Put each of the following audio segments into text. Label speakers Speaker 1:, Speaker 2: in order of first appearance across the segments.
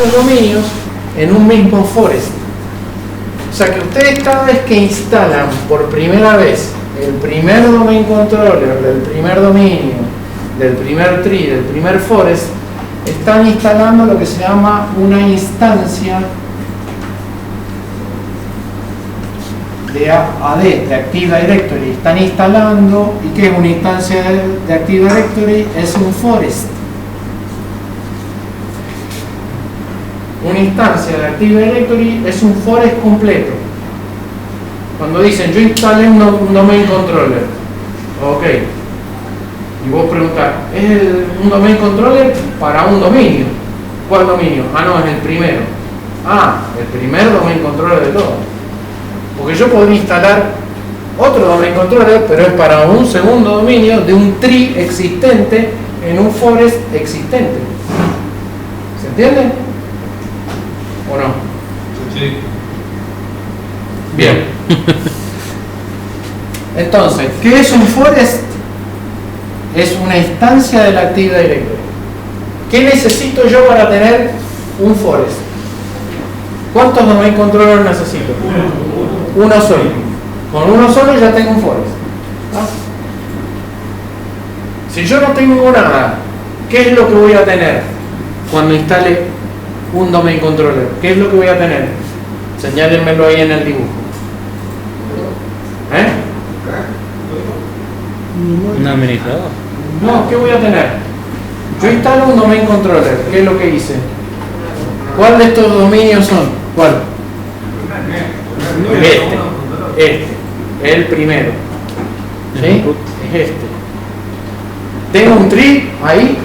Speaker 1: varios dominios en un mismo forest. O sea que ustedes cada vez que instalan por primera vez el primer domain controller del primer dominio, del primer tree, del primer forest, están instalando lo que se llama una instancia de AD, de Active Directory. Están instalando, ¿y qué es una instancia de Active Directory? Es un forest. Una instancia de Active Directory es un forest completo. Cuando dicen, yo instalé un domain controller, ok, y vos preguntás, ¿es un domain controller para un dominio? ¿Cuál dominio? Ah, no, es el primero. Ah, el primer domain controller de todo. Porque yo podría instalar otro domain controller, pero es para un segundo dominio de un tree existente en un forest existente. ¿Se entiende? ¿O no?
Speaker 2: Sí.
Speaker 1: Bien. Entonces, ¿qué es un forest? Es una instancia del Active Directory. ¿Qué necesito yo para tener un forest? ¿Cuántos domain controllers necesito? Uno solo. Con uno solo ya tengo un forest. ¿Ah? Si yo no tengo nada, ¿qué es lo que voy a tener cuando instale un domain controller? ¿Qué es lo que voy a tener? Señálenmelo ahí en el dibujo. ¿Eh?
Speaker 3: Un administrador.
Speaker 1: No, ¿qué voy a tener? Yo instalo un domain controller. ¿Qué es lo que hice? ¿Cuál de estos dominios son? ¿Cuál? Este. El primero. ¿Sí? Es este. ¿Tengo un tree ahí?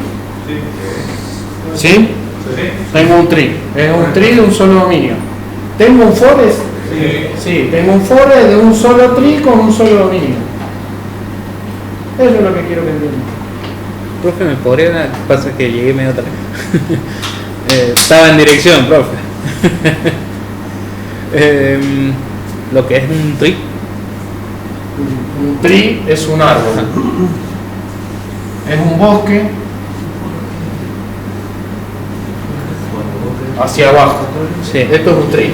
Speaker 1: ¿Sí? Tengo un tree. Es un tree de un solo dominio. ¿Tengo un forest? Sí, tengo un forest de un solo tree con un solo dominio. Eso es lo que quiero que entiendan.
Speaker 3: Profe, ¿me podría? Pasa que llegué medio tarde. Estaba en dirección, profe. Lo que es un tree.
Speaker 1: Un tree es un árbol. Es un bosque hacia abajo.
Speaker 3: Sí.
Speaker 1: Esto es un tree.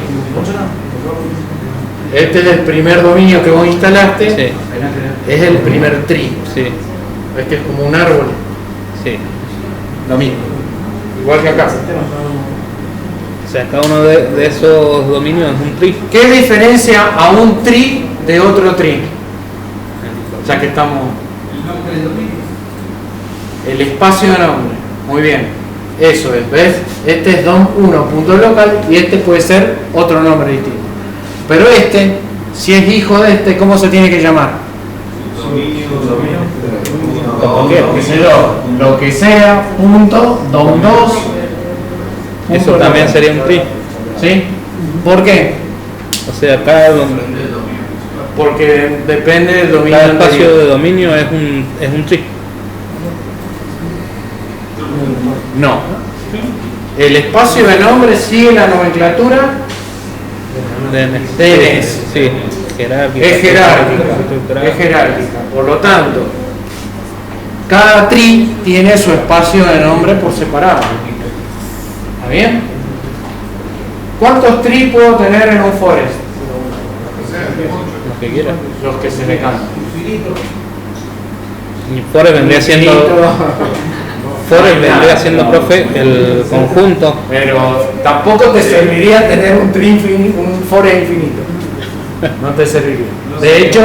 Speaker 1: Este es el primer dominio que vos instalaste.
Speaker 3: Sí.
Speaker 1: Es el primer tree.
Speaker 3: Sí.
Speaker 1: Este es como un árbol.
Speaker 3: Sí.
Speaker 1: Lo mismo. Igual que acá.
Speaker 3: O sea, cada uno de esos dominios es un tree.
Speaker 1: ¿Qué diferencia a un tree de otro tree? Ya que estamos... El espacio de nombre. Muy bien. Eso es, ¿ves? Este es dom1.local y este puede ser otro nombre distinto. Pero este, si es hijo de este, ¿cómo se tiene que llamar? Lo que sea, punto, dom2.
Speaker 3: Eso también sería un tree.
Speaker 1: ¿Sí? ¿Por qué?
Speaker 3: O sea,
Speaker 1: Porque depende del dominio.
Speaker 3: cada espacio
Speaker 1: anterior.
Speaker 3: de dominio es un tree.
Speaker 1: No. El espacio de nombre sigue la nomenclatura DNS.
Speaker 3: Sí, jerárquica.
Speaker 1: Es jerárquica. Por lo tanto, cada tree tiene su espacio de nombre por separado. ¿Está bien? ¿Cuántos trees puedo tener en un forest?
Speaker 3: Lo que quiera.
Speaker 1: Los que se me cantan.
Speaker 3: Y forest vendría siendo, profe, el conjunto.
Speaker 1: Pero tampoco te serviría tener un tree infinito, un forest infinito. No te serviría. De hecho,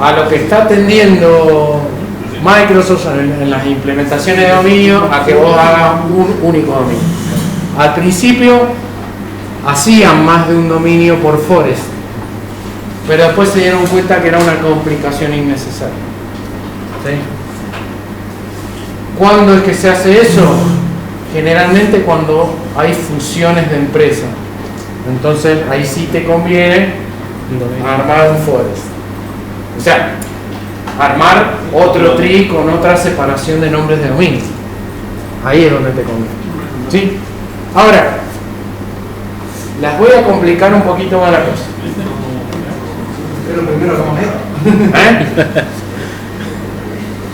Speaker 1: a lo que está atendiendo Microsoft en las implementaciones de dominio, a que vos hagas un único dominio. Al principio hacían más de un dominio por forest, pero después se dieron cuenta que era una complicación innecesaria. ¿Sí? ¿Cuándo es que se hace eso? Generalmente cuando hay fusiones de empresas. Entonces ahí sí te conviene armar un forest. O sea, armar otro tree con otra separación de nombres de dominio. Ahí es donde te conviene. ¿Sí? Ahora, las voy a complicar un poquito más la cosa. Pero primero vamos a ver.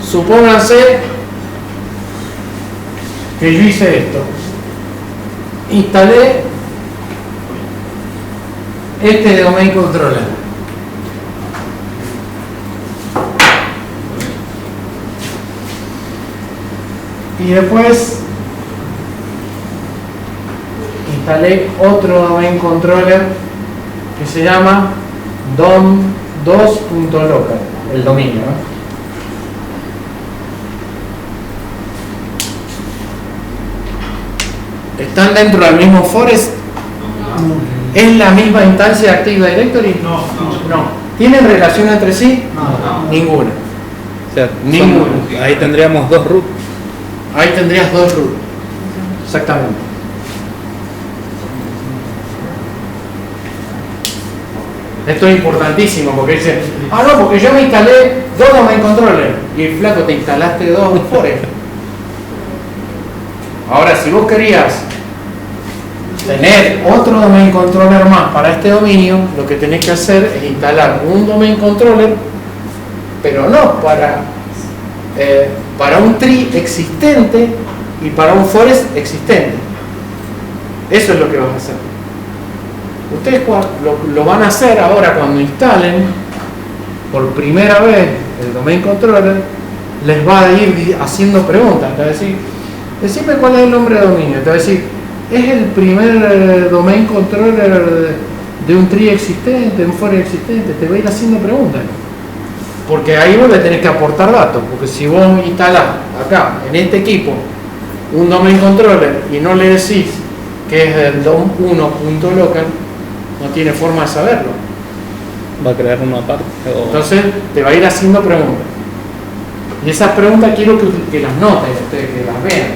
Speaker 1: Supónganse que yo hice esto. instalé este domain controller. Y después instalé otro domain controller que se llama dom2.local, el dominio, ¿no? ¿Están dentro del mismo forest? ¿Es la misma instancia de Active Directory?
Speaker 2: No.
Speaker 1: ¿Tienen relación entre sí?
Speaker 2: No.
Speaker 1: Ninguna.
Speaker 3: O sea,
Speaker 1: Ninguno.
Speaker 3: ahí tendríamos dos root.
Speaker 1: Ahí tendrías dos root. Exactamente. Esto es importantísimo porque dice, no, porque yo me instalé dos domain controller y el flaco te instalaste dos forest. Ahora, si vos querías tener otro domain controller más para este dominio, lo que tenés que hacer es instalar un domain controller, pero no para un tree existente y para un forest existente. Eso es lo que vas a hacer. Ustedes lo van a hacer ahora cuando instalen por primera vez el domain controller, les va a ir haciendo preguntas. Te va a decir, decime cuál es el nombre de dominio. Te va a decir, es el primer domain controller de un tree existente, de un forest existente. Te va a ir haciendo preguntas. Porque ahí vos le tenés que aportar datos. Porque si vos instalás acá, en este equipo, un domain controller y no le decís que es del dom1.local, no tiene forma de saberlo.
Speaker 3: Va a crear una parte.
Speaker 1: Entonces te va a ir haciendo preguntas. Y esas preguntas quiero que las noten ustedes, que las vean.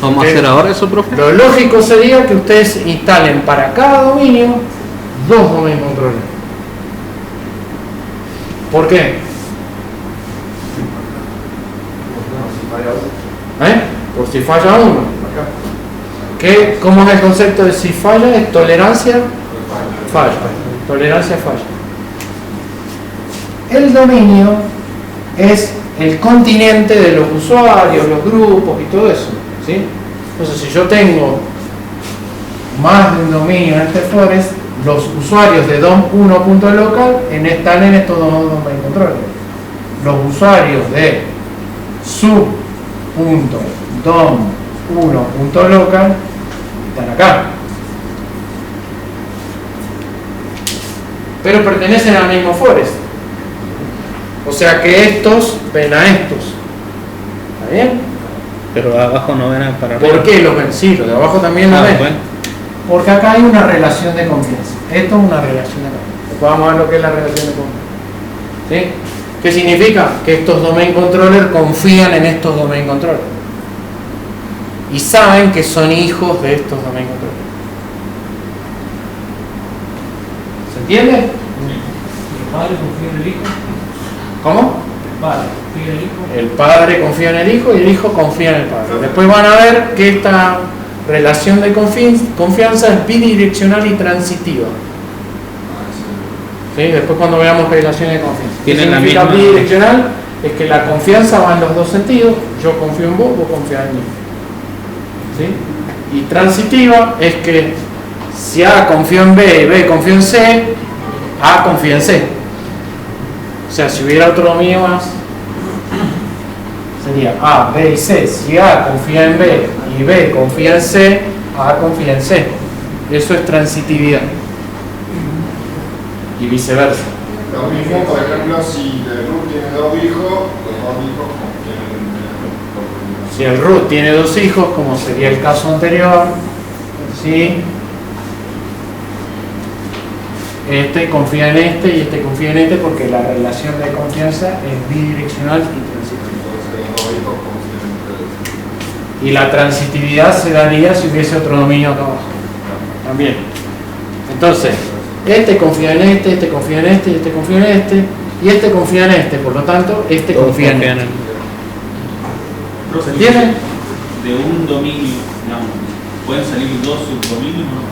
Speaker 3: ¿Vamos a hacer ahora eso, profe?
Speaker 1: Lo lógico sería que ustedes instalen para cada dominio dos domain controllers. ¿Por qué? Por si falla uno. ¿Cómo es el concepto de si falla? Es tolerancia falla. Tolerancia falla. El dominio es el continente de los usuarios, los grupos y todo eso, ¿sí? Entonces, si yo tengo más de un dominio en este forest, los usuarios de dom1.local están en estos dos domain controllers. Los usuarios de sub.dom1.local están acá. Pero pertenecen al mismo forest. O sea que estos ven a estos. ¿Está bien?
Speaker 3: Pero de abajo no ven para arriba.
Speaker 1: ¿Por qué los ven? Sí, los de abajo también los ven.
Speaker 3: Bueno.
Speaker 1: Porque acá hay una relación de confianza. Esto es una relación de confianza. Después vamos a ver lo que es la relación de confianza. ¿Sí? ¿Qué significa? Que estos domain controllers confían en estos domain controllers. Y saben que son hijos de estos domain controllers. ¿Se entiende?
Speaker 2: ¿El padre confía en el hijo?
Speaker 1: ¿Cómo?
Speaker 2: El padre confía en el hijo.
Speaker 1: El padre confía en el hijo y el hijo confía en el padre. Después van a ver que esta relación de confianza es bidireccional y transitiva. ¿Sí? Después cuando veamos relaciones de confianza. ¿Qué significa bidireccional? Es que la confianza va en los dos sentidos. Yo confío en vos, vos confías en mí. ¿Sí? Y transitiva es que si A confío en B y B confío en C, A confía en C. O sea, si hubiera otro dominio más, sería A, B y C. Si A confía en B y B confía en C, A confía en C. Eso es transitividad. Y viceversa.
Speaker 4: Lo mismo, por ejemplo, si el root tiene dos hijos, los dos hijos confían en el.
Speaker 1: Si el root tiene dos hijos, como sería el caso anterior, ¿sí? Este confía en este y este confía en este porque la relación de confianza es bidireccional y transitiva.
Speaker 4: Entonces los dos hijos confían entre ellos.
Speaker 1: Y la transitividad se daría si hubiese otro dominio acá abajo. También. Entonces, este confía en este, este confía en este, este confía en este, y este confía en este. Por lo tanto, este
Speaker 3: Todos
Speaker 1: confía en
Speaker 3: confían
Speaker 1: este. ¿Se
Speaker 2: Profe,
Speaker 1: entiende?
Speaker 2: De un dominio, digamos, ¿pueden salir dos subdominios o no?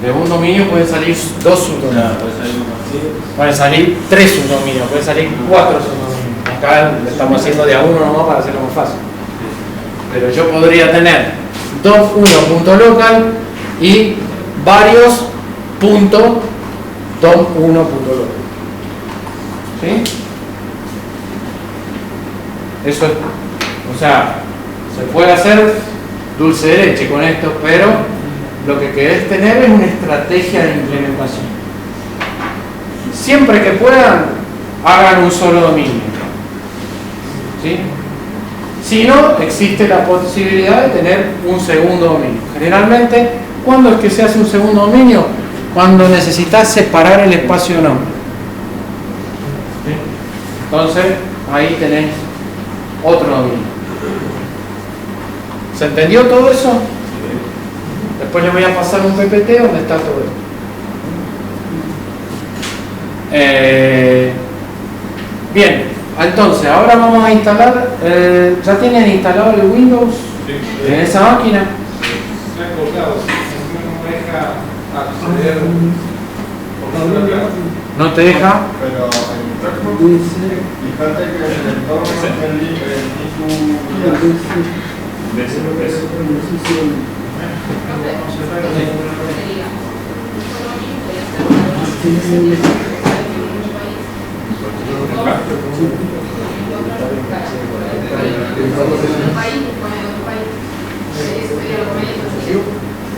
Speaker 1: De un dominio pueden salir dos subdominios.
Speaker 2: Claro, puede salir uno así.
Speaker 1: Pueden salir tres subdominios, pueden salir cuatro subdominios. Acá le estamos haciendo de a uno nomás para hacerlo más fácil. Pero yo podría tener dom1.local y varios puntos dom1.local. ¿Sí? Eso es, o sea, se puede hacer dulce de leche con esto, pero lo que querés tener es una estrategia de implementación. Siempre que puedan, hagan un solo dominio. ¿Sí? Si no, existe la posibilidad de tener un segundo dominio. Generalmente, ¿cuándo es que se hace un segundo dominio? Cuando necesitas separar el espacio de nombre. ¿Sí? Entonces, ahí tenés otro dominio. ¿Se entendió todo eso? Después les voy a pasar un PPT donde está todo esto. Bien, entonces ahora vamos a instalar. ¿Ya tienen instalado el Windows en esa máquina?
Speaker 5: Se ha colgado, no me deja acceder.
Speaker 1: ¿No te deja?
Speaker 4: Pero fíjate que el entorno es el link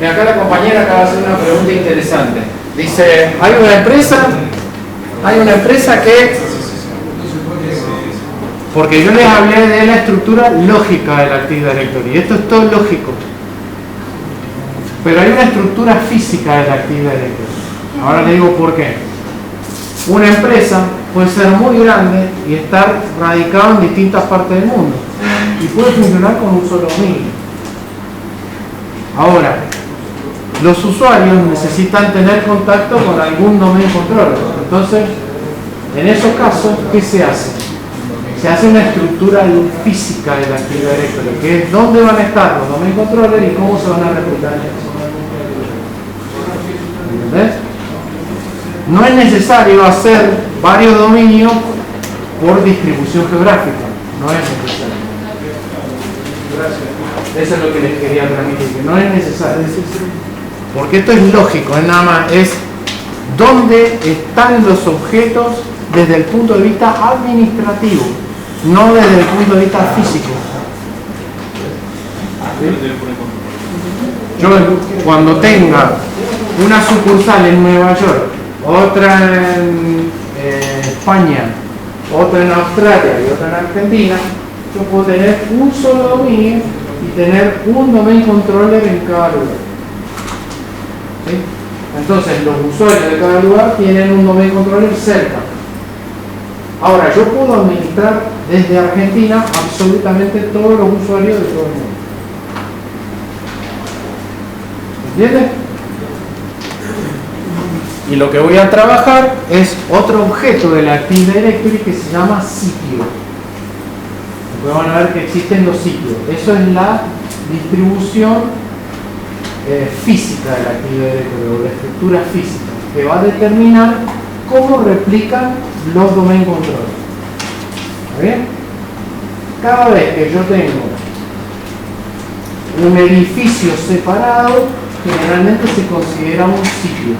Speaker 1: Y acá la compañera acaba de hacer una pregunta interesante. Dice, hay una empresa que, porque yo les hablé de la estructura lógica del Active Directory, esto es todo lógico, pero hay una estructura física del Active Directory. Ahora les digo por qué. Una empresa puede ser muy grande y estar radicada en distintas partes del mundo y puede funcionar con un solo dominio. Ahora, los usuarios necesitan tener contacto con algún domain controller. Entonces, en esos casos, ¿qué se hace? Se hace una estructura física del Active Directory, que es dónde van a estar los domain controllers y cómo se van a replicar. ¿Entendés? No es necesario hacer varios dominios por distribución geográfica. No es necesario. Eso es lo que les quería transmitir, que no es necesario. Porque esto es lógico, es nada más, es dónde están los objetos desde el punto de vista administrativo, no desde el punto de vista físico. ¿Sí? Yo cuando tenga una sucursal en Nueva York, otra en España, otra en Australia y otra en Argentina, yo puedo tener un solo dominio y tener un domain controller en cada lugar. ¿Sí? Entonces los usuarios de cada lugar tienen un domain controller cerca. Ahora yo puedo administrar desde Argentina absolutamente todos los usuarios de todo el mundo. ¿Entiendes? Y lo que voy a trabajar es otro objeto de la Active Directory que se llama sitio. Después van a ver que existen los sitios. Eso es la distribución física de la Active Directory, o la estructura física, que va a determinar cómo replican los domain controllers. ¿Está bien? Cada vez que yo tengo un edificio separado, generalmente se considera un sitio.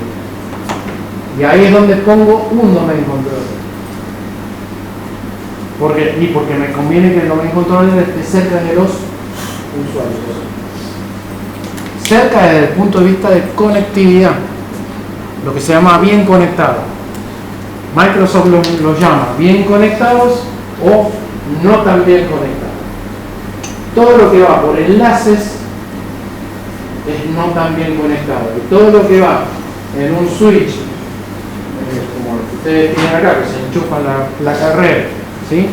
Speaker 1: Y ahí es donde pongo un domain controller. Porque me conviene que el domain controller esté cerca de los usuarios. Cerca desde el punto de vista de conectividad, lo que se llama bien conectado. Microsoft lo llama bien conectados o no tan bien conectados. Todo lo que va por enlaces es no tan bien conectado. Y todo lo que va en un switch, como lo que ustedes tienen acá, que se enchufa la carrera, ¿sí?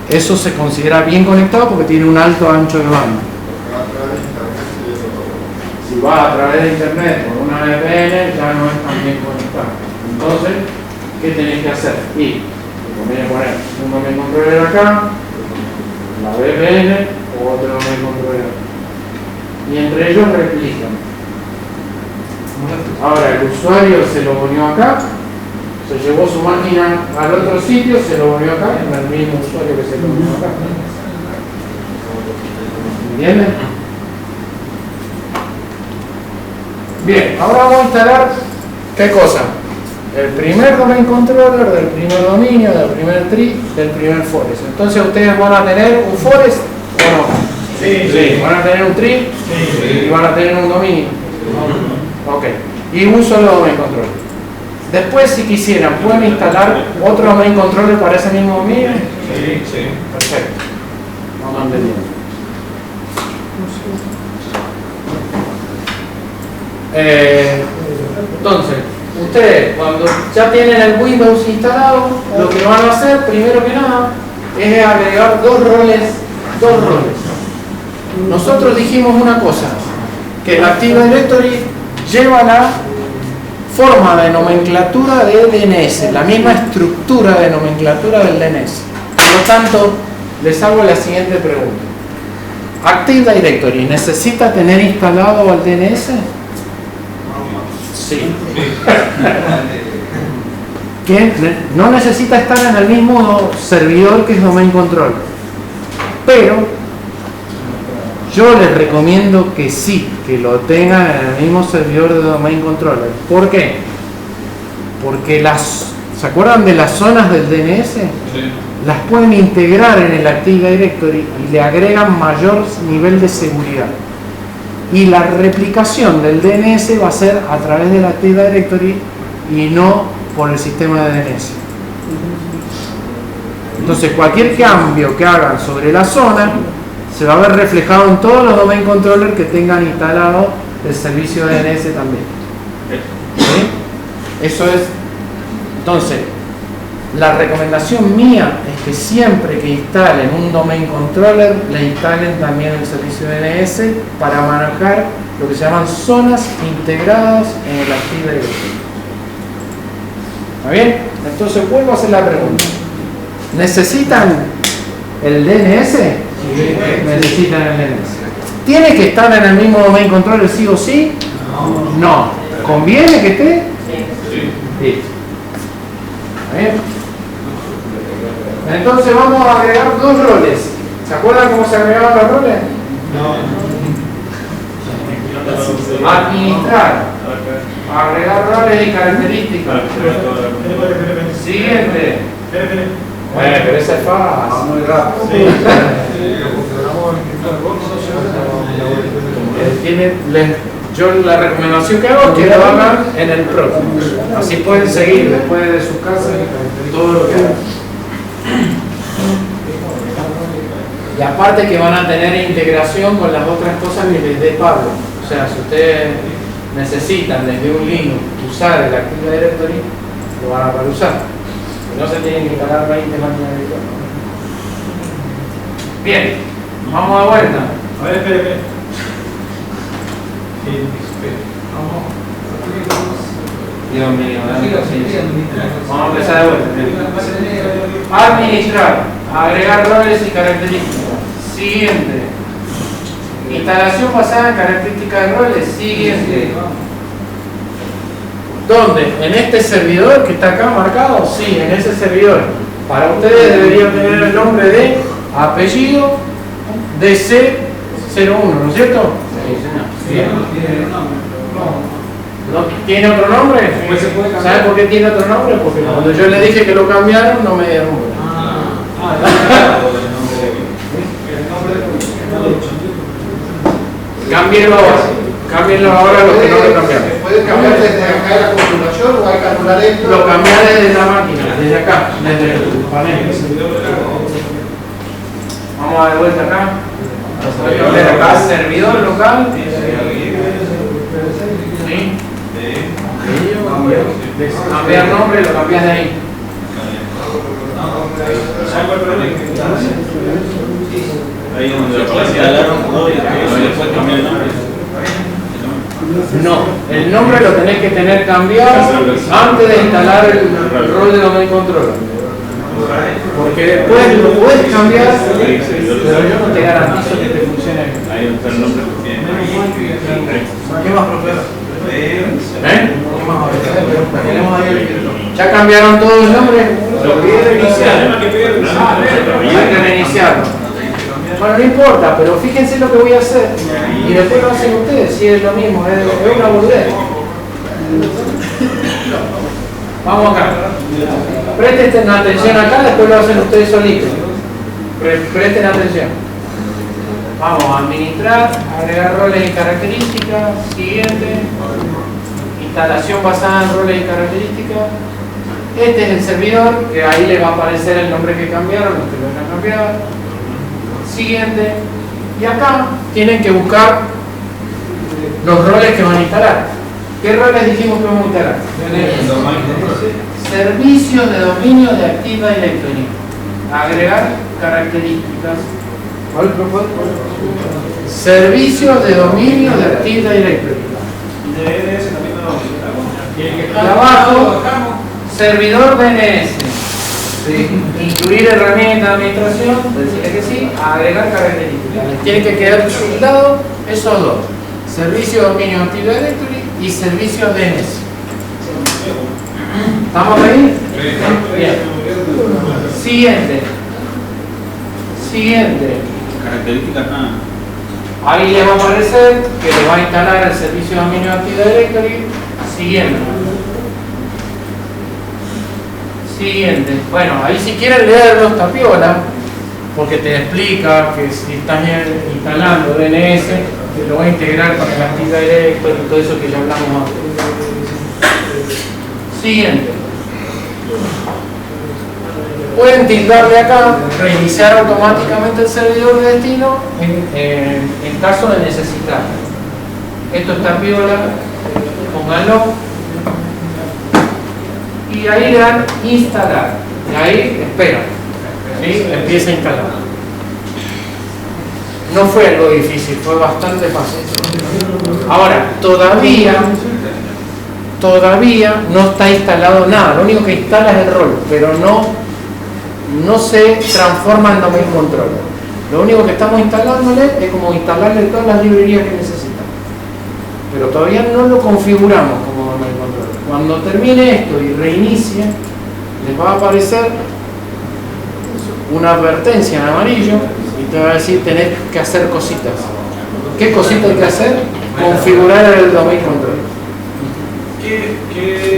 Speaker 1: Eso se considera bien conectado porque tiene un alto ancho de banda. Si va a través de internet por una VPN, ya no es tan bien conectado. Entonces, ¿qué tenéis que hacer? Y te conviene poner un domain controller acá, la VPN o otro domain controller. Y entre ellos replican. Ahora el usuario se lo unió acá, se llevó su máquina al otro sitio, se lo unió acá, en el mismo usuario que se lo unió acá. ¿Entienden? Bien, ahora vamos a instalar ¿qué cosa? El primer domain controller del primer dominio, del primer tree, del primer forest. Entonces ustedes van a tener un forest o no. Sí. Van a tener un tree y van a tener un dominio. Ok. Y un solo domain controller. Después, si quisieran, pueden instalar otro domain controller para ese mismo dominio.
Speaker 5: Sí.
Speaker 1: Perfecto. Vamos entendiendo. Entonces, ustedes cuando ya tienen el Windows instalado, lo que van a hacer primero que nada es agregar dos roles. Nosotros dijimos una cosa, que el Active Directory lleva la forma de nomenclatura de DNS, la misma estructura de nomenclatura del DNS. Por lo tanto, les hago la siguiente pregunta. ¿Active Directory necesita tener instalado el DNS? Sí. Que no necesita estar en el mismo servidor que es Domain Controller. Pero yo les recomiendo que sí, que lo tengan en el mismo servidor de Domain Controller. ¿Por qué? Porque ¿se acuerdan de las zonas del DNS?
Speaker 2: Sí.
Speaker 1: Las pueden integrar en el Active Directory y le agregan mayor nivel de seguridad. Y la replicación del DNS va a ser a través del Active Directory y no por el sistema de DNS. Entonces cualquier cambio que hagan sobre la zona se va a ver reflejado en todos los domain controllers que tengan instalado el servicio de DNS también. ¿Sí? Eso es. Entonces, la recomendación mía es que siempre que instalen un domain controller, le instalen también el servicio de DNS para manejar lo que se llaman zonas integradas en el Active Directory. ¿Está bien? Entonces vuelvo a hacer la pregunta. ¿Necesitan el DNS? Sí. Necesitan el DNS. ¿Tiene que estar en el mismo domain controller sí o sí? No. ¿Conviene que esté? Sí. ¿Está bien? Entonces vamos a agregar dos roles. ¿Se acuerdan cómo se agregaban los roles? No. Administrar. Agregar roles y características. Siguiente. Bueno, pero esa es fácil. Muy rápido. Yo la recomendación que hago es que lo hagan en el próximo. Así pueden seguir después de su casa todo lo que hagan. Y aparte que van a tener integración con las otras cosas que les dé Pablo. O sea, si ustedes necesitan desde un Linux usar el Active Directory, lo van a poder usar. No se tienen que instalar 20 máquinas virtuales. Bien, vamos de vuelta.
Speaker 5: A ver, espere.
Speaker 1: Dios mío, vamos a empezar de vuelta. Administrar, agregar roles y características. Siguiente. Instalación basada en características de roles. Siguiente. ¿Dónde? ¿En este servidor que está acá marcado? Sí, en ese servidor. Para ustedes deberían tener el nombre de apellido DC01, ¿no es cierto? Sí. ¿No tiene otro nombre? ¿Saben por qué tiene otro nombre? Porque cuando yo le dije que lo cambiaron, no me dieron nombre. Cámbienlo ahora los que no lo cambiaron.
Speaker 4: ¿Puede cambiar desde acá la configuración o hay que anular esto?
Speaker 1: Lo cambié desde la máquina, desde acá, desde el panel. Vamos a dar vuelta acá. Desde acá, servidor local. ¿Sí? Cambiar nombre, lo cambias de ahí.
Speaker 2: Ahí donde lo puedes instalar todo y después cambiar el nombre.
Speaker 1: No, el nombre lo tenés que tener cambiado antes de instalar el rol de domain controller. Porque después lo puedes cambiar, pero yo no te garantizo que te funcione.
Speaker 2: Ahí está el nombre que tiene.
Speaker 1: ¿Qué más, profesor? ¿Ya cambiaron todos los nombres?
Speaker 2: Lo que reiniciar.
Speaker 1: Hay que reiniciarlo. Bueno, no importa, pero fíjense lo que voy a hacer y después lo hacen ustedes, si es lo mismo, es una boludez. Vamos acá. Presten atención acá, después lo hacen ustedes solitos. Presten atención. Vamos a administrar, agregar roles y características. Siguiente. Instalación basada en roles y características. Este es el servidor, que ahí les va a aparecer el nombre que cambiaron, los que lo van a cambiar. Siguiente. Y acá tienen que buscar los roles que van a instalar. ¿Qué roles dijimos que vamos a instalar? Servicios de dominio de Active Directory. Agregar características. Servicios de dominio de Active Directory. Y abajo, servidor DNS. Sí. Incluir herramientas de administración, decirle que sí, agregar características. Tiene que quedar tildado esos dos. Servicio de dominio Active Directory y servicio DNS. ¿Estamos ahí? Bien. Siguiente.
Speaker 2: Características nada.
Speaker 1: Ahí les va a aparecer que le va a instalar el servicio de dominio Active Directory. Siguiente. Bueno, ahí si quieren leerlo está piola, porque te explica que si estás instalando DNS, te lo va a integrar con el Active Directory y todo eso que ya hablamos antes. Siguiente. Pueden tildarle acá, reiniciar automáticamente el servidor de destino en caso de necesitar. Esto está piola, pónganlo. Y ahí le dan instalar. Y ahí esperan. ¿Sí? Empieza a instalar. No fue algo difícil, fue bastante fácil. Ahora, todavía no está instalado nada. Lo único que instala es el rol, pero no se transforma en domain controller. Lo único que estamos instalándole es como instalarle todas las librerías que necesita. Pero todavía no lo configuramos como domain controller. Cuando termine esto y reinicie, les va a aparecer una advertencia en amarillo y te va a decir tenés que hacer cositas. ¿Qué cositas hay que hacer? Configurar el domain controller.
Speaker 6: ¿Qué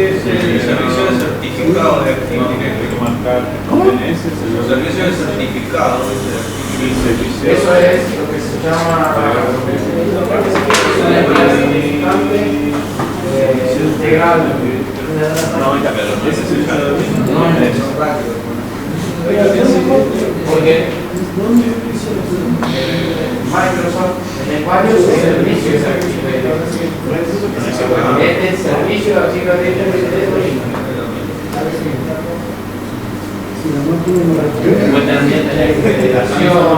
Speaker 6: es el servicio de certificado de Active Directory?
Speaker 1: ¿Cómo?
Speaker 6: Los servicios de certificado de Active Directory.
Speaker 1: Eso es lo que se llama integral. Porque Microsoft en varios servicios este servicio de Active Directory después también tener federación,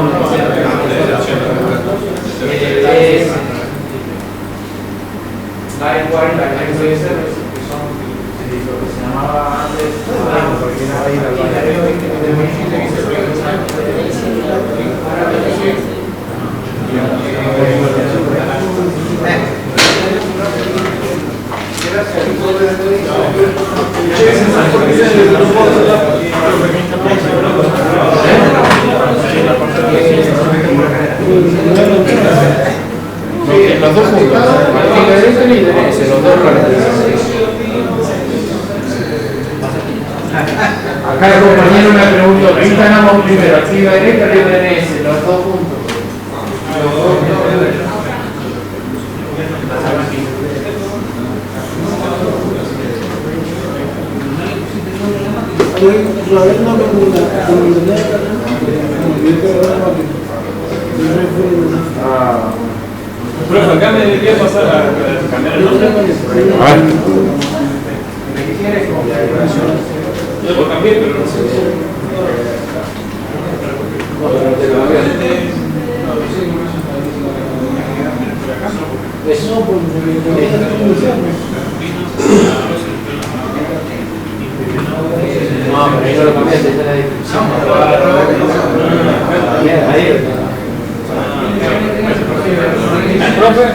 Speaker 1: LiveWire, Live Service, que son lo que se llamaba antes, porque era ahí los dos juntos, Active Directory y DNS, los dos acá el compañero me preguntó, ¿qué instalamos primero? Active Directory y DNS, los dos juntos.
Speaker 5: Profe, acá me debería pasar a cambiar el nombre.
Speaker 1: ¿Qué quieres?
Speaker 5: Yo lo cambié, pero no sé.
Speaker 1: No, pero ahí no lo cambiaste, está en la descripción. Profe,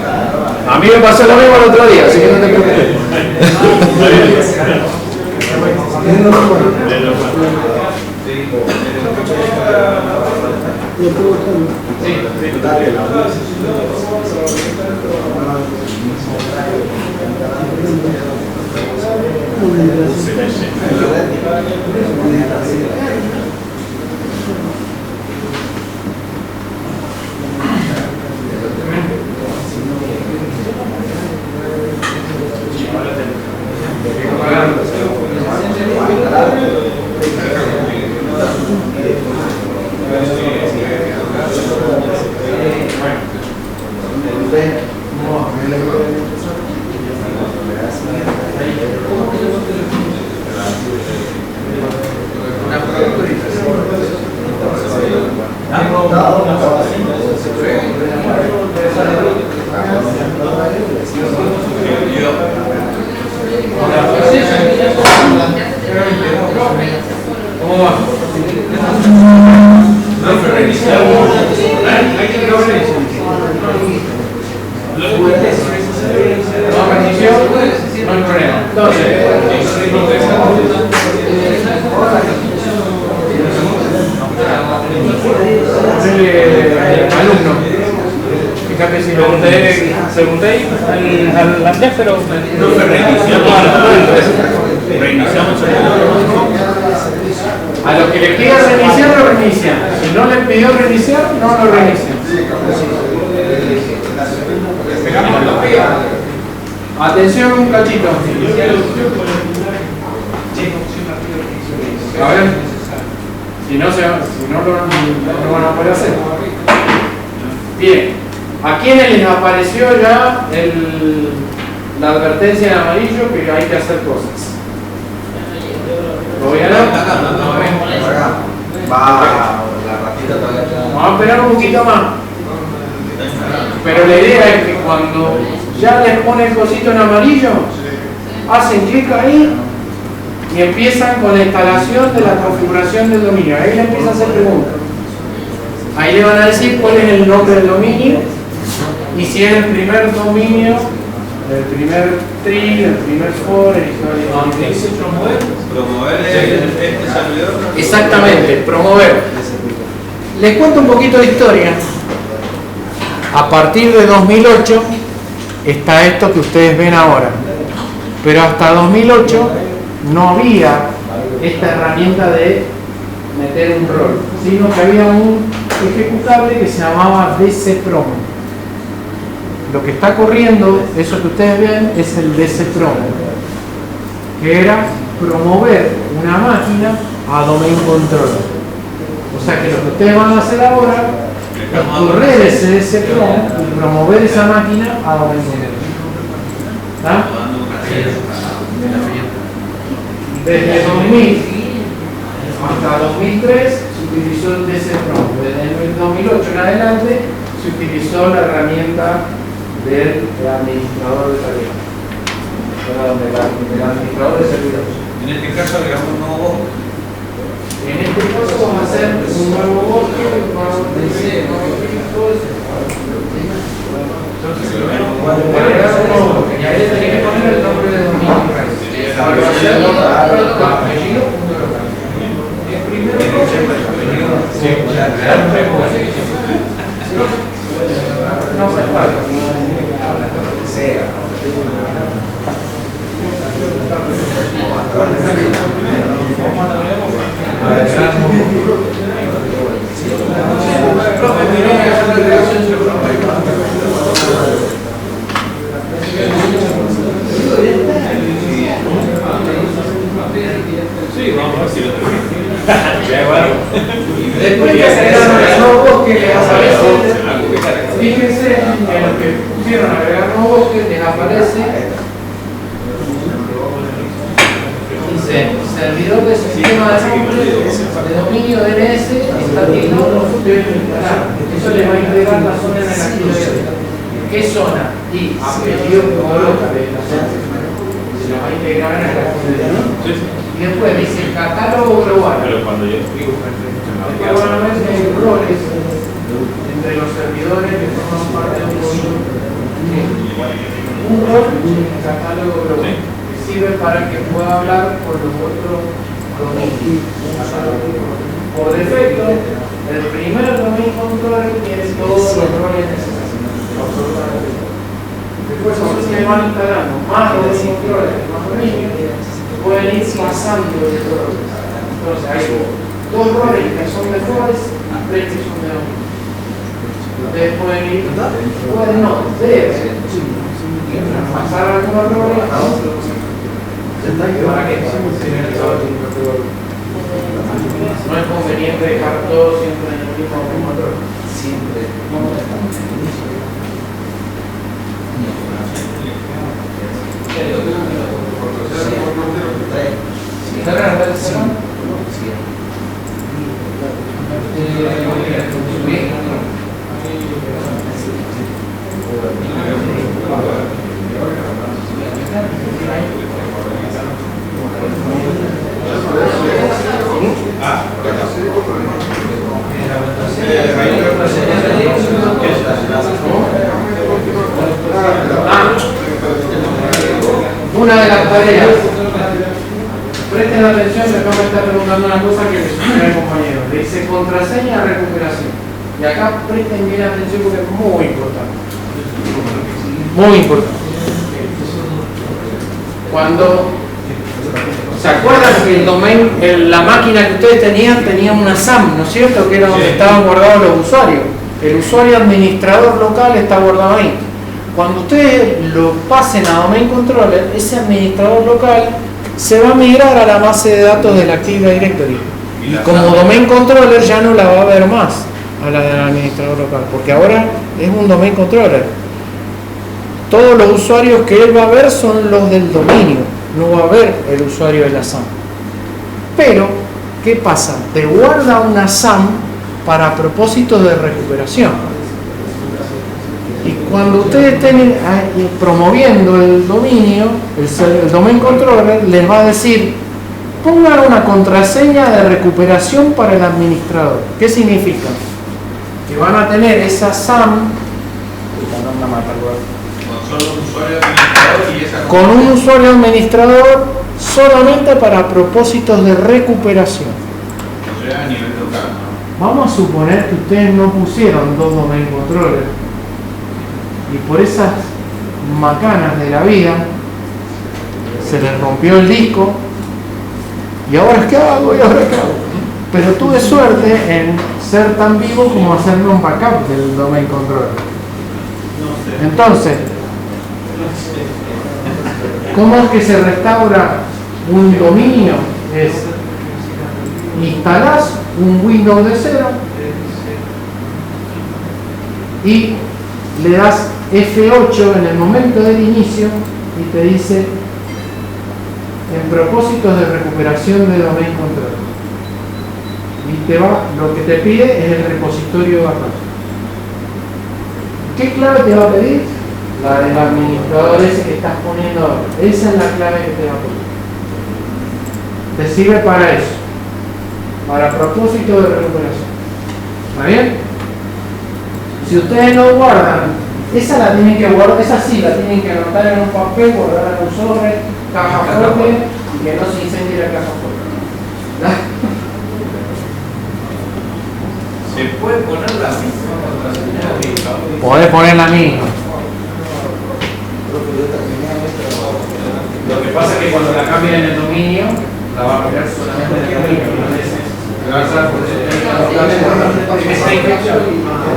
Speaker 1: a mí me pasó lo mismo el otro día, así que no te preocupes. ¿Cómo va? No renunció, no hay problema. Entonces, alumno, fíjate si
Speaker 3: Pregunté al Andrés, pero
Speaker 2: Reiniciamos
Speaker 1: a los que le pida reiniciar, lo reinician. Si no les pidió reiniciar, no lo reinician. Atención, un cachito. A ver, si no lo van a poder hacer. Bien, ¿a quiénes les apareció ya la advertencia en amarillo que hay que hacer cosas? ¿Lo voy a dar? Vamos a esperar un poquito más. Pero la idea es que cuando ya les pone el cosito en amarillo, hacen clic ahí y empiezan con la instalación de la configuración del dominio. Ahí le empiezan a hacer preguntas. Ahí le van a decir cuál es el nombre del dominio y si es el primer dominio, el primer tree, el primer for,
Speaker 6: Promover este servidor.
Speaker 1: exactamente, promover. Les cuento un poquito de historia. A partir de 2008 está esto que ustedes ven ahora, pero hasta 2008 no había esta herramienta de meter un rol, sino que había un ejecutable que se llamaba dcprom. Lo que está corriendo, eso que ustedes ven, es el dcprom, que era promover una máquina a domain controller. O sea que lo que ustedes van a hacer ahora es correr ese dcprom y promover esa máquina a domain controller. ¿Está? Desde 2000 hasta 2003 se utilizó el dcprom. Desde el 2008 en adelante se utilizó la herramienta del administrador de tareas, del administrador de servidores.
Speaker 6: En este caso agregamos un nuevo bosque.
Speaker 1: En este caso vamos a hacer un nuevo bosque, vamos a decir, para agregar un nuevo bosque, y ahí le tenés que poner el nombre de dominio. Para hacerlo, apellido, punto local. El primero, no se falta.
Speaker 2: Sí, vamos a ver si lo termino.
Speaker 1: Después que agregaron el nuevo bosque les aparece, fíjense en lo que pusieron agregar nuevo bosque, les aparece, dice servidor de sistema de nombre de dominio DNS está teniendo deben instalar. Eso les va a integrar la zona en el activo directorio. ¿Qué zona? Y apellido como local de la zona. Se lo va a integrar en el activo directorio. Y después dice catálogo global.
Speaker 2: Pero cuando yo digo,
Speaker 1: Porque van a ver que hay roles entre los servidores que forman parte de un dominio. Un rol y un catálogo global que sirve para que pueda hablar con los otros dominios. Por defecto, El primer domain controller tiene todos los roles necesarios. Absolutamente todo. Después se van instalando más domain controllers, más dominios, pueden ir pasando de roles. Entonces hay dos roles que son de roles y tres que son de dominios. Ustedes pueden ir, pueden no, deben pasar algunos roles a otros. ¿Para qué? No es conveniente dejar todo siempre en el mismo control. Siempre. Una de las tareas, presten atención, que acá me está preguntando una cosa que le sucede al compañero. Le dice contraseña de recuperación. Y acá presten bien atención porque es muy importante. Muy importante. Cuando ¿se acuerdan que el domain, la máquina que ustedes tenían tenía una SAM, ¿no es cierto? Que era donde estaban guardados los usuarios. El usuario administrador local está guardado ahí. Cuando ustedes lo pasen a Domain Controller, ese administrador local se va a migrar a la base de datos de la Active Directory. Y como Domain Controller ya no la va a ver más a la del administrador local, porque ahora es un Domain Controller. Todos los usuarios que él va a ver son los del dominio, no va a ver el usuario de la SAM. Pero, ¿qué pasa? Te guarda una SAM para propósitos de recuperación. Y cuando ustedes estén promoviendo el dominio, el Domain Controller les va a decir: pongan una contraseña de recuperación para el administrador. ¿Qué significa? Que van a tener esa SAM con un usuario administrador solamente para propósitos de recuperación. Vamos a suponer que ustedes no pusieron dos Domain Controllers y por esas macanas de la vida se les rompió el disco y ahora ¿qué hago? ¿Y ahora qué hago? Pero tuve suerte en ser tan vivo como hacerme un backup del Domain Controller. Entonces, ¿cómo es que se restaura un dominio? Es instalás un Windows de cero y le das F8 en el momento del inicio y te dice: en propósitos de recuperación de Domain Controller. Y te va, lo que te pide es el repositorio de backup. ¿Qué clave te va a pedir? La del administrador ese que estás poniendo ahora. Esa es la clave que te va a pedir. Te sirve para eso, para propósito de recuperación. ¿Está bien? Si ustedes no guardan, esa la tienen que guardar, esa sí la tienen que anotar en un papel, guardar en un sobre, caja fuerte, y que no se incendie la caja fuerte.
Speaker 6: ¿Se puede poner la misma contraseña?
Speaker 1: Podés poner la misma.
Speaker 5: Lo que pasa es que cuando la cambien en el dominio, la va a cambiar solamente en el dominio.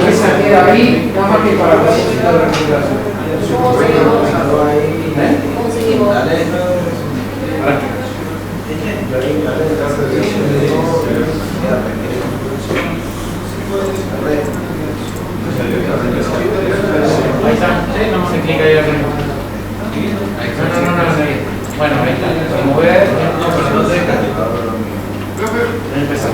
Speaker 1: Esa queda ahí, nada más que para propósito de recuperación. Ahí está, no se clica ahí arriba. No. Bueno, ahí está. Mover, empezar.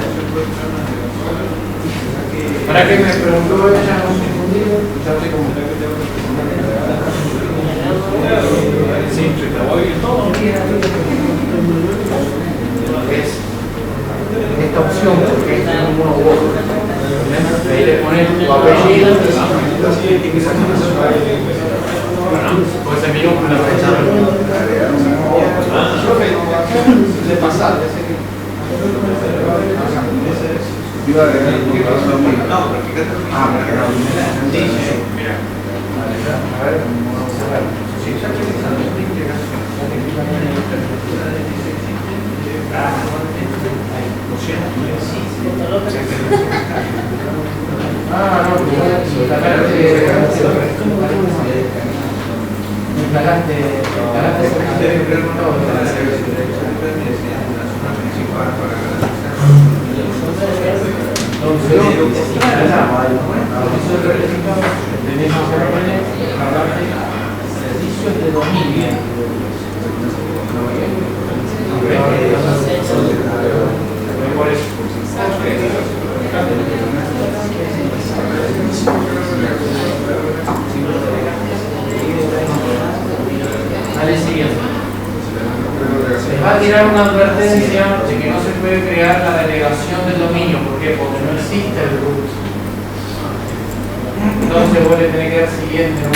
Speaker 1: ¿Para qué me preguntó ella un segundito? Ya estoy como. Sí, es esta opción porque es uno u otro. Ahí le pones tu apellido. Pues el minúscula de pasar.
Speaker 6: Iba a agregar un computador dominio.
Speaker 2: No, pero fíjate.
Speaker 6: Dice,
Speaker 2: Mira.
Speaker 1: A ver, vamos a ver. Ah, no, servicios de dominio. Al siguiente. Les va a tirar una advertencia de que no se puede crear la delegación del dominio. ¿Por qué? Porque no existe el root. Entonces vos le tenés que dar siguiente, ¿no?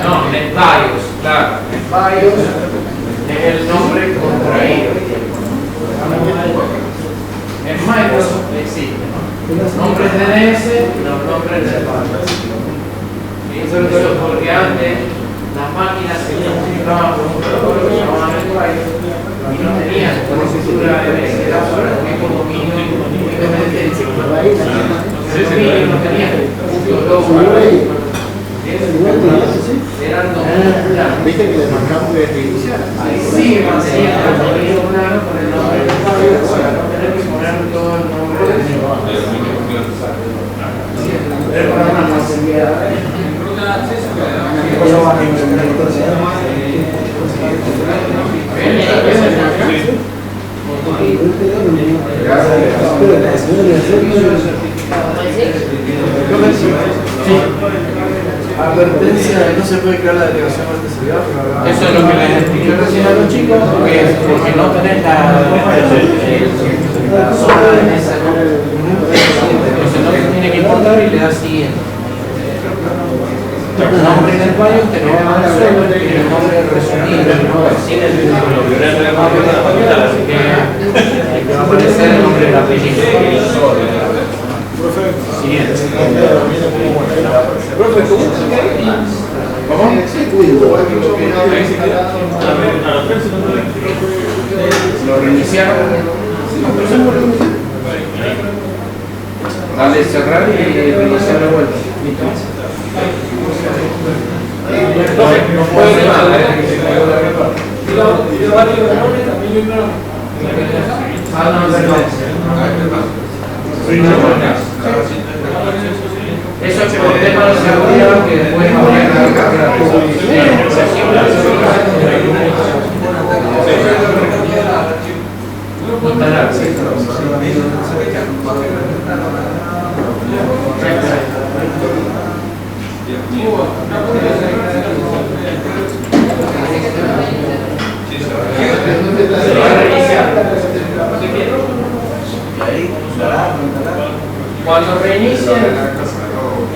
Speaker 1: No, NetBIOS, claro. NetBIOS es el nombre contraído. En Microsoft existe, ¿no? Los nombres de DNS y los nombres de BIOS. Eso porque antes las máquinas se identificaban por un protocolo que se llamaba NetBIOS y no tenían como estructura de DNS, era solo el mismo dominio independiente. El dominio no tenía eran dominios.
Speaker 6: ¿viste que le marcamos de inicial?
Speaker 1: Sí, manteniendo el dominio plano con el nombre del usuario para no tener que poner todo el nombre del pero para una facilidad.
Speaker 6: Advertencia de no se puede crear la delegación de seguridad.
Speaker 1: Eso es lo que les expliqué recién a los chicos, porque no tenés la zona de mesa, ¿no? Entonces no te tiene que importar y le das siguiente. El nombre del usuario te lo va a dar solo y el nombre del resumido, ¿no? Sin el así que va a aparecer el nombre del apellido. Siguiente. ¿Cómo? Lo reiniciaron. Dale cerrar y reiniciar de vuelta. No puede eso es por tema de seguridad que después habría que cuando reinicien,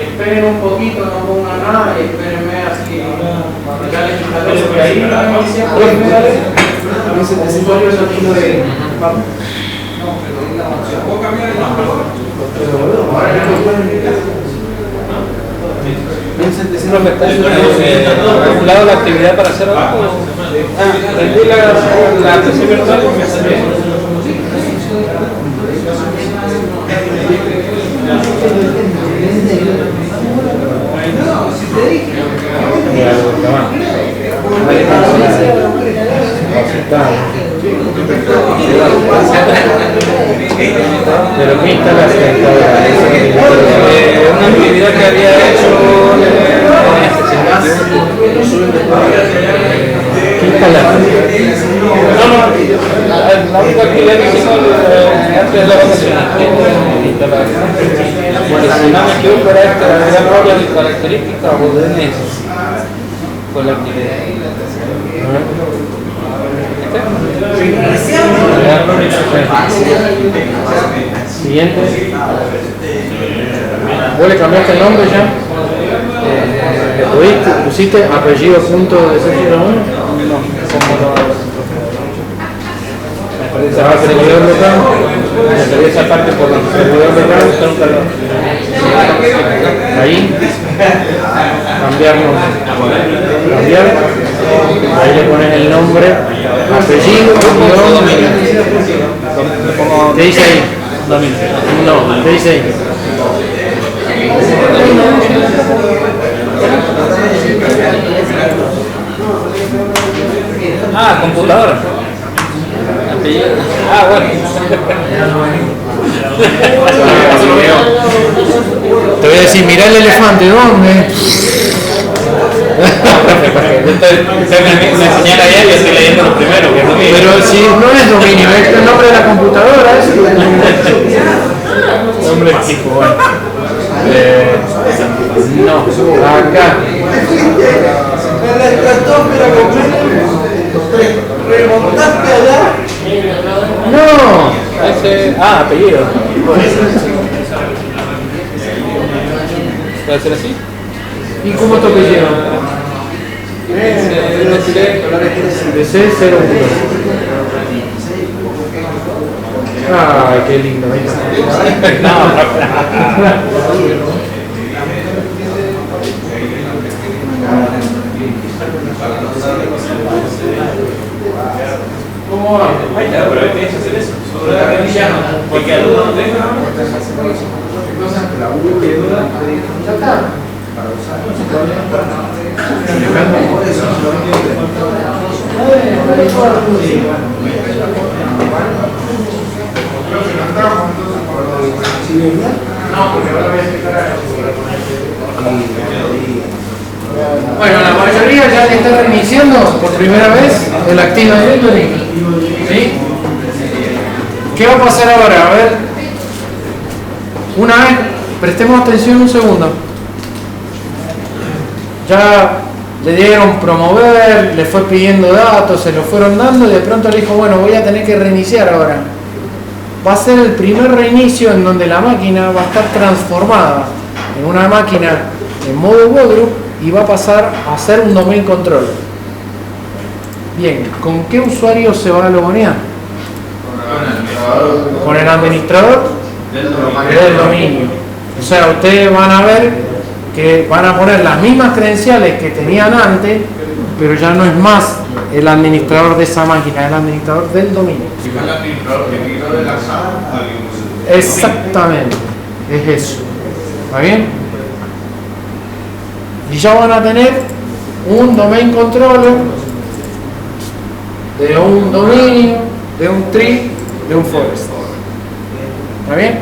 Speaker 1: esperen un poquito, no pongan nada y espérenme así. Ya les quitaron por ahí,
Speaker 3: ¿Está regulado la actividad para hacer algo? Rendí la PC virtual y me salió. Pero ¿qué instalaste? Una actividad que había hecho ¿qué instalaste? La única actividad que hicimos antes de la vacación si no me equivoco era esta, era propia de características o de DNS con la actividad. Siguiente.
Speaker 1: ¿Vos le cambiaste el nombre ya? ¿Pusiste apellido punto de Sergio Ramón?
Speaker 3: No, ¿cómo lo hago? Se va a servidor local, me salía esa parte por el servidor local, nunca lo...
Speaker 1: Ahí, cambiar, ahí le pones el nombre, apellido, dominio. ¿Qué dice ahí?
Speaker 3: Dominio.
Speaker 1: No, ¿qué dice ahí?
Speaker 3: Ah, computadora. Ah, bueno.
Speaker 1: Te voy a decir, mirá el elefante, ¿dónde?
Speaker 3: Me enseñara ayer y yo estoy leyendo lo primero, que es dominio.
Speaker 1: Pero si no es dominio, es el nombre de la computadora, ¿es?
Speaker 3: Nombre chico, bueno.
Speaker 1: No, acá.
Speaker 6: Remontaste allá.
Speaker 1: No,
Speaker 3: Ese, apellido. ¿Puede ser así?
Speaker 1: ¿y cómo te apellido? De C01. Ay, qué lindo.
Speaker 3: No,
Speaker 1: ¿Cómo va?
Speaker 5: Ahí está, pero tienes que hacer eso. Sobre la canilla, porque alumno no deja.
Speaker 1: Ya está. Bueno, la mayoría ya le está reiniciando por primera vez el Active Directory. ¿Sí? ¿Qué va a pasar ahora? A ver. Una vez, prestemos atención un segundo. Ya le dieron promover, le fue pidiendo datos, se lo fueron dando y de pronto le dijo, bueno, voy a tener que reiniciar ahora. Va a ser el primer reinicio en donde la máquina va a estar transformada en una máquina en modo webgroup y va a pasar a ser un domain controller. Bien, ¿con qué usuario se va a logonear? Con el administrador del dominio. O sea, ustedes van a ver que van a poner las mismas credenciales que tenían antes, pero ya no es más el administrador de esa máquina, es el administrador del dominio. Exactamente, es eso. ¿Está bien? Y ya van a tener un domain controller de un dominio, de un tree, de un forest. ¿Está bien?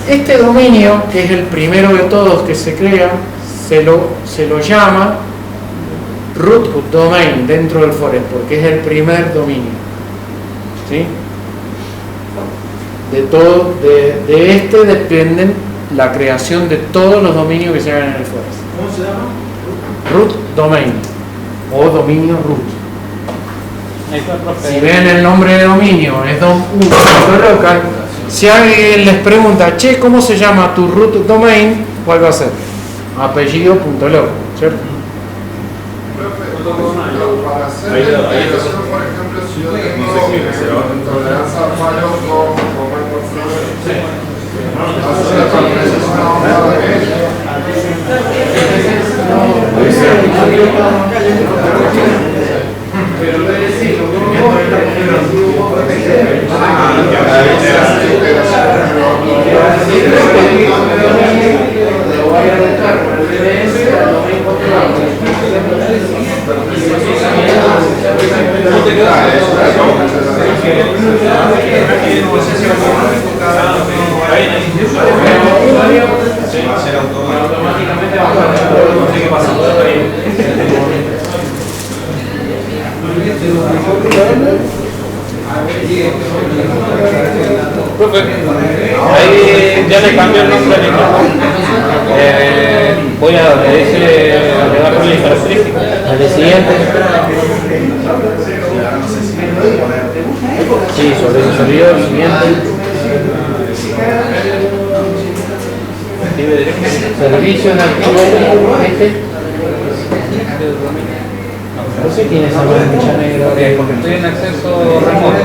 Speaker 1: Este dominio, que es el primero de todos que se crea, se lo llama root domain dentro del forest, porque es el primer dominio. ¿Sí? De este dependen la creación de todos los dominios que se hagan en el forest.
Speaker 6: ¿Cómo se llama?
Speaker 1: Root domain o dominio root.
Speaker 3: Ahí está el profe.
Speaker 1: Si ven el nombre de dominio, es dom1.local. Si alguien les pregunta, che, ¿cómo se llama tu root domain? ¿Cuál va a ser? Apellido.local, ¿cierto?
Speaker 4: Para hacer la integración, por ejemplo, si yo tengo tolerancia a fallos con el controller, hacer la
Speaker 1: Pero voy a decir,
Speaker 3: Profe, ahí ya le cambió el nombre al equipo. Voy a donde dice agregar las características.
Speaker 1: al siguiente. Sí, sobre el servidor siguiente. Servicios de activo este. No sé quién es algo de mucha negra.
Speaker 3: Porque estoy en acceso remoto.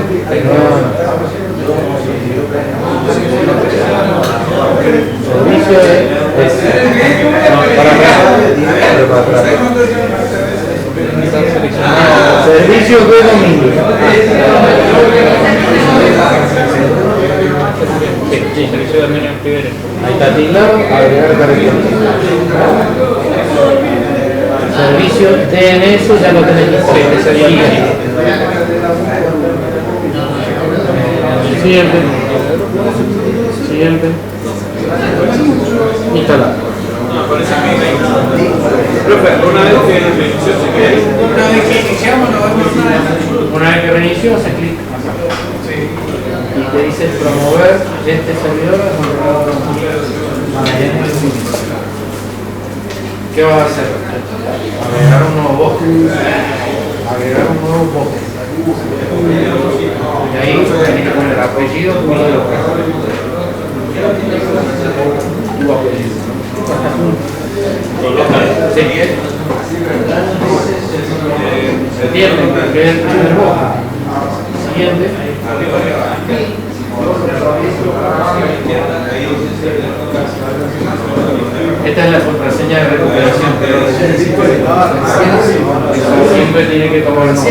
Speaker 1: Servicio de... Servicio de dominio.
Speaker 3: Sí, servicio de dominio activo.
Speaker 1: Ahí está tildado, agregar características. Servicio DNS ya lo tenés que Siguiente. Siguiente. Instalar.
Speaker 5: Profe, una vez que iniciamos, no vamos a nada.
Speaker 1: Una vez que reinició, hace clic. Y te dice promover este servidor a controlador. ¿Qué vas a hacer? Agregar un nuevo bot. Agregar un nuevo bot. Y ahí tienes que poner apellido, número de local. Tu apellido. ¿Se entiende? Que es el primer bot. Siguiente. Esta es la contraseña de recuperación. Siempre tiene que tomar nota.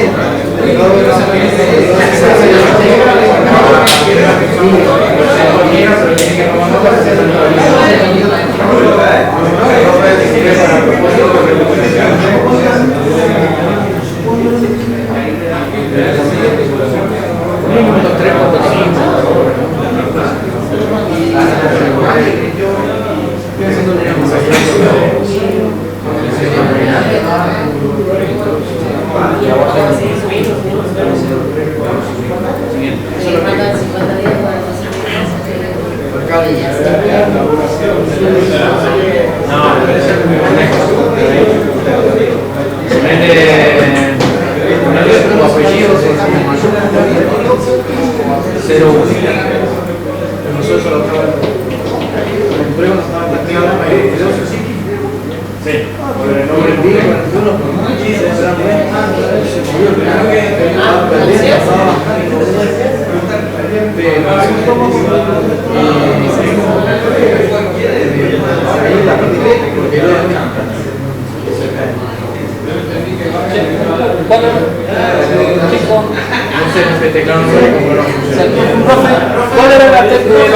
Speaker 3: ¿Cuál era la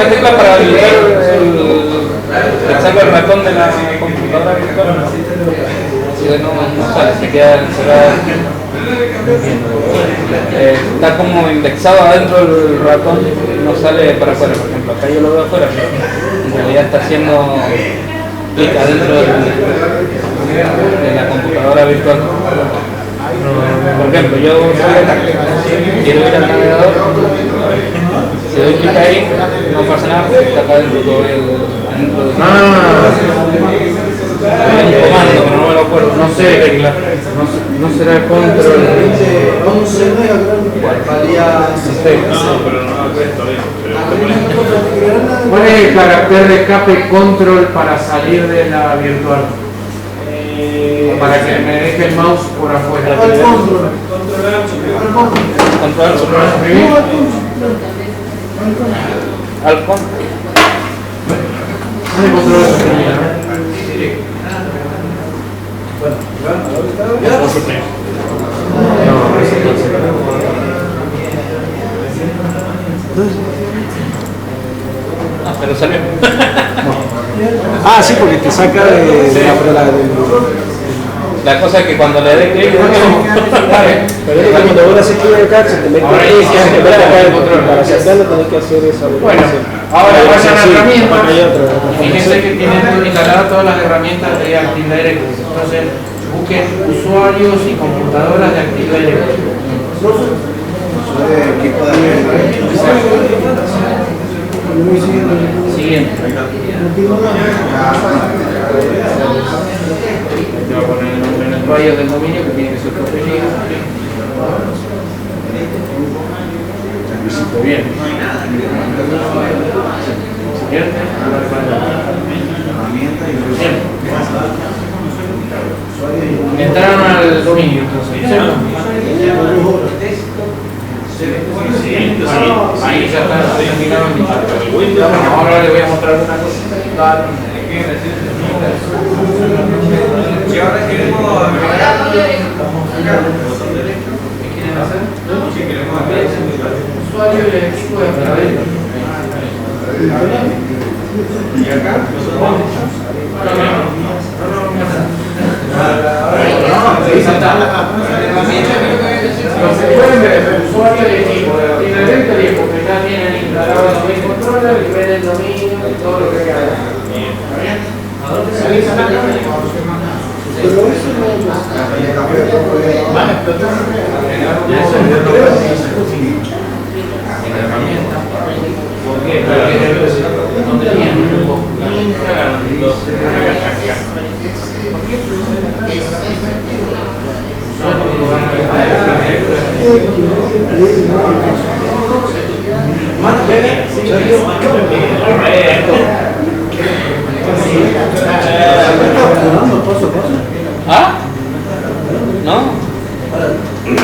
Speaker 3: tecla para habilitar el ratón de la computadora virtual? No sale, se queda encerrada. Está como indexado adentro del ratón, no sale para afuera, por ejemplo. Acá yo lo veo afuera, pero en realidad está haciendo clic adentro de la computadora virtual. Por ejemplo, yo quiero ir al navegador, si doy clic ahí, no pasa nada porque está acá dentro todavía adentro de hay un comando, pero no me lo acuerdo, no sé tecla.
Speaker 1: No será control. ¿Cuál es el carácter de escape control para salir de la virtual? Para que me deje el mouse por afuera.
Speaker 3: Al control. Pero salió.
Speaker 7: Ah, sí, porque te saca
Speaker 3: La cosa es que cuando le dé clic,
Speaker 7: pero es que cuando vos haces clic acá, se te mete el control. Para sacarlo tenés que hacer eso.
Speaker 1: Bueno, ahora vayan a herramientas.
Speaker 7: Fíjense
Speaker 1: Fíjense que tienen instaladas todas las herramientas de Active Directory. Entonces, busquen usuarios y computadoras de Active Directory. Siguiente. Te voy a poner el nombre en el radio del dominio que tiene que ser tu apellido. Visito bien. Siguiente. el dominio, entonces. Ahí ya está terminado el dicho. Ahora le voy a mostrar una cosa.
Speaker 6: Y ahora queremos agregar.
Speaker 1: ¿Qué quieren hacer?
Speaker 6: Sí, queremos agregar.
Speaker 1: Usuario y el equipo de operadores.
Speaker 6: Y acá
Speaker 1: Se pueden ver el usuario y el equipo de Active Directory porque ya tienen instalado el domain controller y ven el dominio y todo lo que hay que hacer. ¿Está bien? Ahí está la herramienta. ¿Por qué? Porque donde tienen
Speaker 3: ¿Ah? ¿No?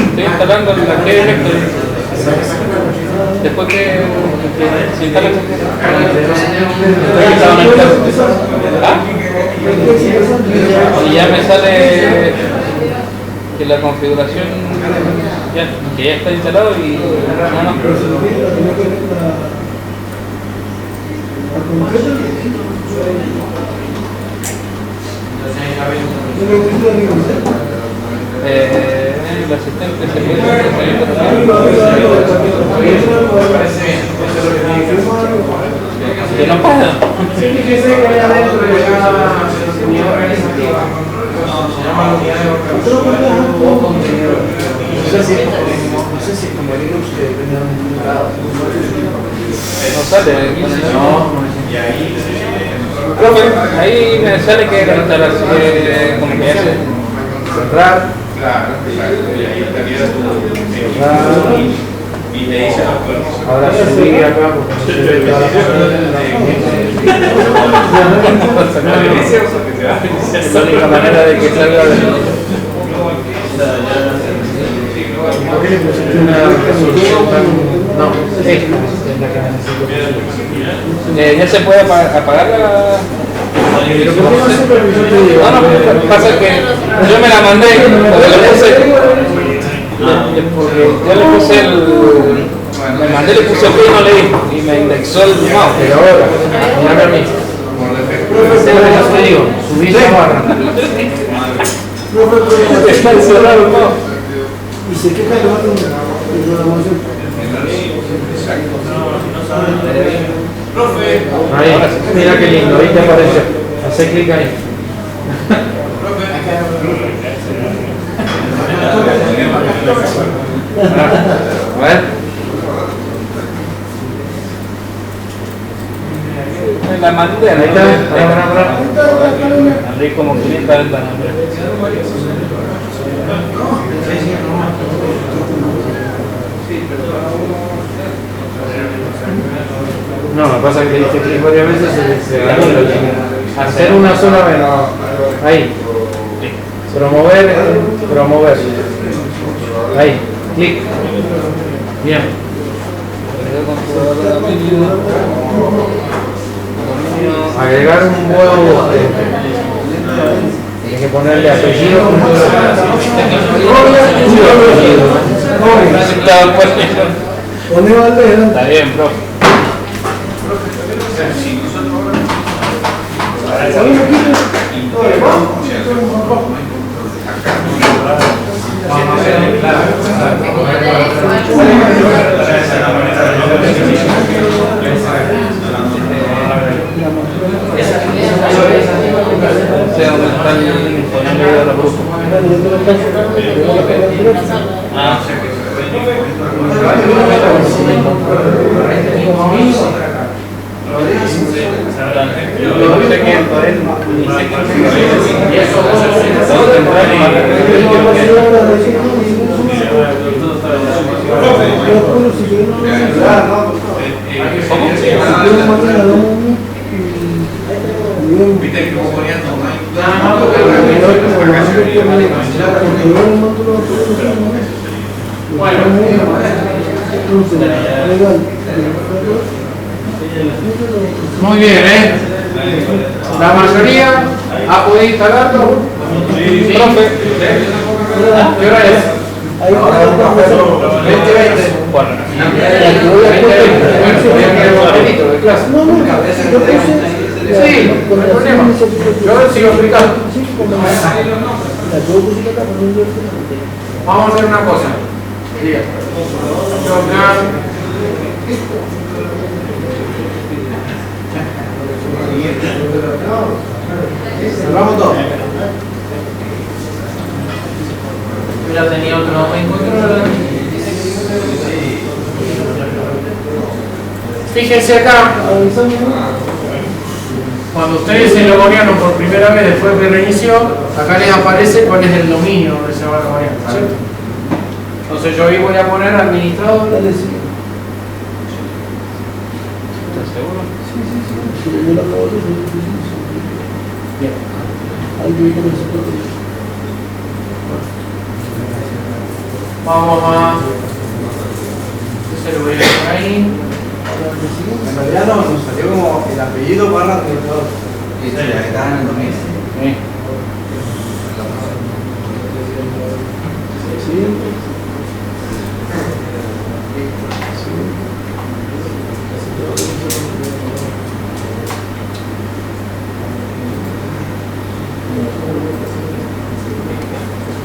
Speaker 3: Estoy instalando la Active Directory. Después que se instala y ya me sale que la configuración que ya está instalado y el asistente se puede que no pasa.
Speaker 1: Sí, fíjese que hay adentro de cada unidad organizativa se llama unidad de organización o contenedor.
Speaker 7: No sé si es como Linux que venía unificado.
Speaker 3: No sale. Ahí me sale que la instalación como que hace
Speaker 7: Cerrar.
Speaker 6: claro, y ahí estaría tu y te dice las cosas.
Speaker 7: Ahora subir acá porque no se ve toda la
Speaker 3: es la única manera de que salga de
Speaker 7: ¿Por qué le pusiste una resolución tan...? No, esta es la que necesito.
Speaker 3: ya se puede apagar la...
Speaker 7: Pero ¿por qué no se permitió te digo?
Speaker 3: No, pasa que yo me la mandé porque le puse porque yo le puse me mandé, le puse OK y no leí y me indexó el mouse.
Speaker 1: Pero ahora, mírame a mí. Sé lo que yo te digo, subí la barra.
Speaker 3: Está encerrado el mouse.
Speaker 7: Y se queja de la programación.
Speaker 1: Ahí, mira qué lindo, ahí te apareció. Hacé clic ahí. A ver.
Speaker 3: Me la mandé,
Speaker 1: Ahí está, para.
Speaker 3: abrí como 500 ventanas.
Speaker 1: No, me pasa que le diste clic varias veces se anula el clic. Hacer una sola vez. Ahí. Promover. Ahí. Clic. Bien. Agregar un nuevo tienes que ponerle apellido.
Speaker 3: Está bien, profe. Donde está el de los grupos. Ah,
Speaker 1: Muy bien, ¿eh? La mayoría ha podido instalarlo. Sí, profe. ¿Qué hora es? 20:20.
Speaker 3: Bueno,
Speaker 1: Sí, no hay problema. Yo sigo explicando. Vamos a hacer una cosa. Diga. Vamos todos. Yo ya tenía otro en control. Fíjense acá. Cuando ustedes se logorearon por primera vez después que reinició, acá les aparece cuál es el dominio donde se va a logorear, ¿cierto? Entonces yo ahí voy a poner administrador.
Speaker 3: ¿estás seguro?
Speaker 1: Bien. Vamos a... Se lo voy a poner ahí.
Speaker 8: En realidad no, nos salió como el apellido barra administrador. Sí, ya que estaban en el dominio.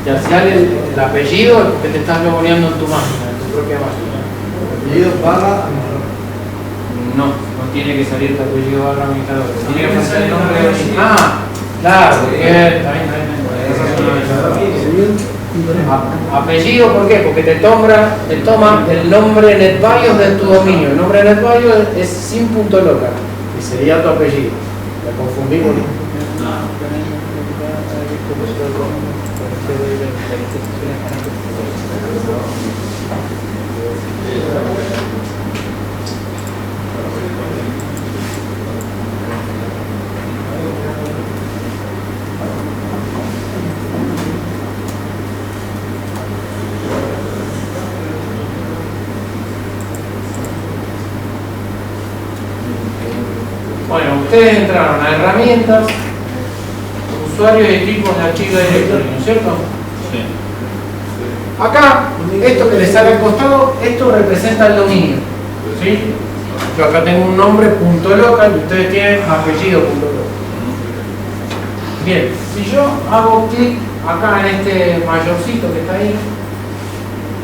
Speaker 1: Ya sale el apellido que te estás logoreando en tu máquina, en tu propia máquina.
Speaker 8: Apellido barra administrador.
Speaker 1: No, no tiene que salir tu apellido barra administrador. Tiene que pasar el nombre de... Ah, claro, bien, está bien. Apellido, ¿por qué? Porque te toma el nombre NetBIOS de tu dominio. El nombre NetBIOS es sin punto local y sería tu apellido. La confundimos. Bueno, ustedes entraron a herramientas, usuarios y equipos de Active Directory, ¿no es cierto?
Speaker 2: Sí.
Speaker 1: Acá, esto que les sale al costado, esto representa el dominio, ¿sí? Yo acá tengo un nombre .local y ustedes tienen apellido .local. Bien, si yo hago clic acá en este mayorcito que está ahí,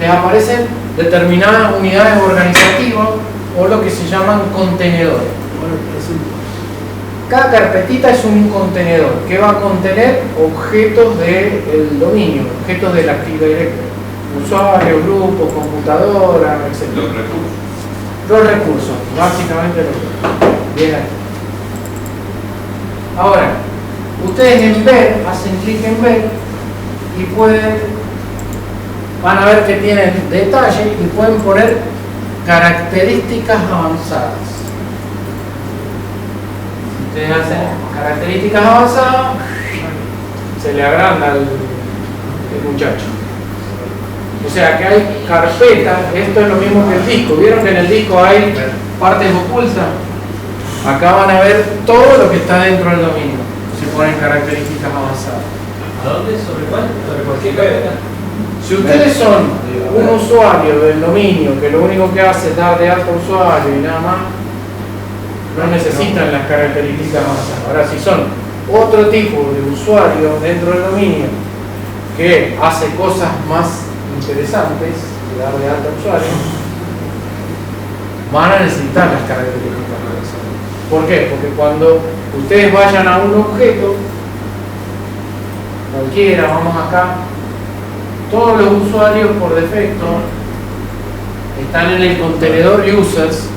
Speaker 1: les aparecen determinadas unidades organizativas o lo que se llaman contenedores. Cada carpetita es un contenedor que va a contener objetos del dominio, objetos del Active Directory, usuarios, grupos, computadoras, etc.
Speaker 6: Los recursos.
Speaker 1: Los recursos, básicamente los recursos. Bien ahí. Ahora, ustedes en ver, hacen clic en ver y van a ver que tienen detalle y pueden poner características avanzadas. Ustedes hacen características avanzadas, se le agranda el muchacho. O sea que hay carpetas, esto es lo mismo que el disco. ¿Vieron que en el disco hay partes ocultas? Acá van a ver todo lo que está dentro del dominio. Se ponen características avanzadas.
Speaker 5: ¿A dónde? ¿Sobre cuál? ¿Sobre cualquier carpeta?
Speaker 1: Si ustedes son un usuario del dominio que lo único que hace es dar de alta usuario y nada más, no necesitan las características avanzadas. Ahora, si son otro tipo de usuario dentro del dominio que hace cosas más interesantes que dar de alta usuario, van a necesitar las características avanzadas. ¿Por qué? Porque cuando ustedes vayan a un objeto, cualquiera, vamos acá, todos los usuarios por defecto están en el contenedor users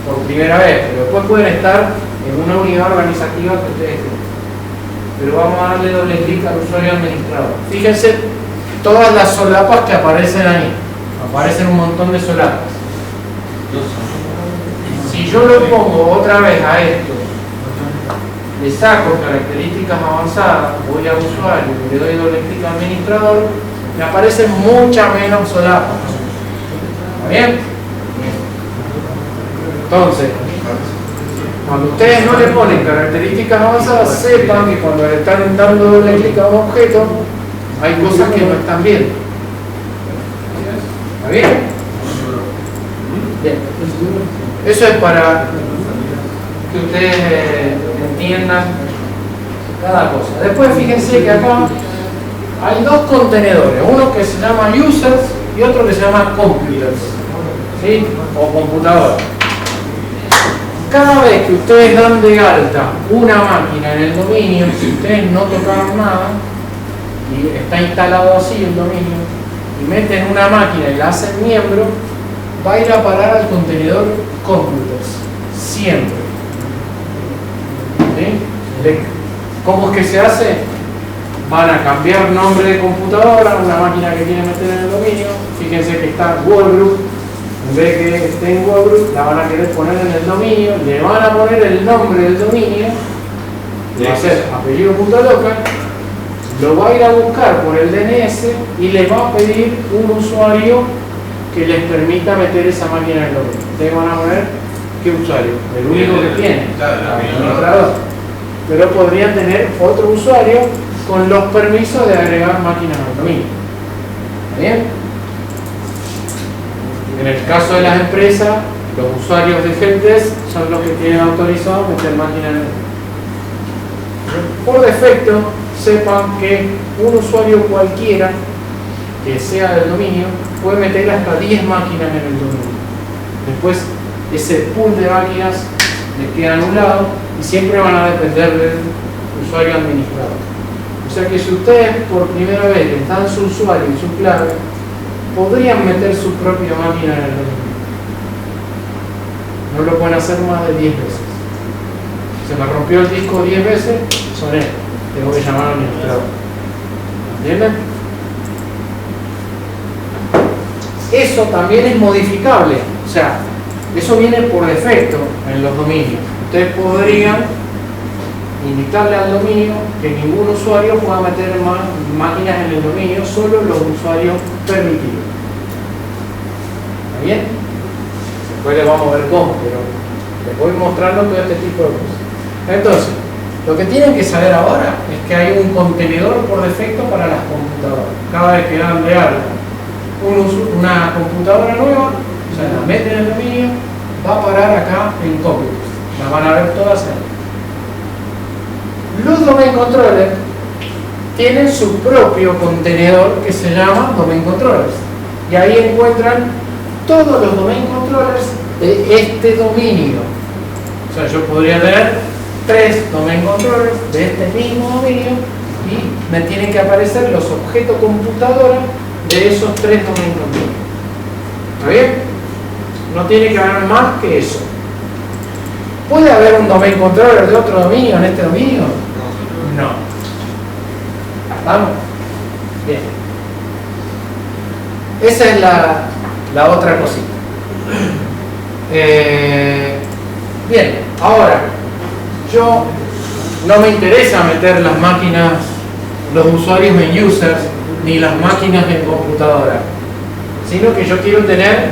Speaker 1: por primera vez, pero después pueden estar en una unidad organizativa que ustedes tienen. Pero vamos a darle doble clic al usuario administrador. Fíjense todas las solapas que aparecen ahí. Aparecen un montón de solapas. Si yo lo pongo otra vez a esto le saco características avanzadas, voy a usuario, le doy doble clic a administrador, me aparecen mucha menos solapas. ¿Está bien? Entonces, cuando ustedes no le ponen características avanzadas, sepan que cuando le están dando doble clic a un objeto, hay cosas que no están viendo. ¿Está bien? Bien. Eso es para que ustedes entiendan cada cosa. Después fíjense que acá hay dos contenedores, uno que se llama users y otro que se llama computers, ¿sí? O computadora. Cada vez que ustedes dan de alta una máquina en el dominio, si ustedes no tocaron nada y está instalado así el dominio y meten una máquina y la hacen miembro, va a ir a parar al contenedor computers siempre. ¿Sí? ¿Cómo es que se hace? Van a cambiar nombre de computadora, una máquina que quieren meter en el dominio, fíjense que está Wallgroup, en vez de que esté en Wallgroup, la van a querer poner en el dominio, le van a poner el nombre del dominio, va a ser apellido.local, lo va a ir a buscar por el DNS y le va a pedir un usuario que les permita meter esa máquina en el dominio. Ustedes van a poner ¿qué usuario? El único que tiene, el administrador. Pero podrían tener otro usuario con los permisos de agregar máquinas al dominio. ¿Está bien? En el caso de las empresas, los usuarios de helpdesk son los que tienen autorizado meter máquinas en el dominio. Por defecto, sepan que un usuario cualquiera que sea del dominio puede meter hasta 10 máquinas en el dominio. Después, ese pool de máquinas les queda anulado y siempre van a depender del usuario administrador. O sea que si ustedes por primera vez les dan su usuario y su clave, podrían meter su propia máquina en el dominio. No lo pueden hacer más de 10 veces. Se me rompió el disco 10 veces, soné. Tengo que llamar al administrador. ¿Entienden? Eso también es modificable. O sea, eso viene por defecto en los dominios. Ustedes podrían indicarle al dominio que ningún usuario pueda meter más máquinas en el dominio, solo los usuarios permitidos. ¿Está bien? Después les vamos a ver cómo, pero les voy mostrando todo este tipo de cosas. Entonces, lo que tienen que saber ahora es que hay un contenedor por defecto para las computadoras. Cada vez que dan de alta una computadora nueva, o sea, la meten en el dominio, va a parar acá en computers. La van a ver todas ahí. Los domain controllers tienen su propio contenedor que se llama domain controllers. Y ahí encuentran todos los domain controllers de este dominio. O sea, yo podría tener 3 domain controllers de este mismo dominio y me tienen que aparecer los objetos computadora de esos 3 domain controllers. ¿Está bien? No tiene que haber más que eso. ¿Puede haber un domain controller de otro dominio en este dominio? No. ¿Estamos? Bien. Esa es la otra cosita. Bien, ahora, yo no me interesa meter las máquinas, los usuarios en users, ni las máquinas en computadora, sino que yo quiero tener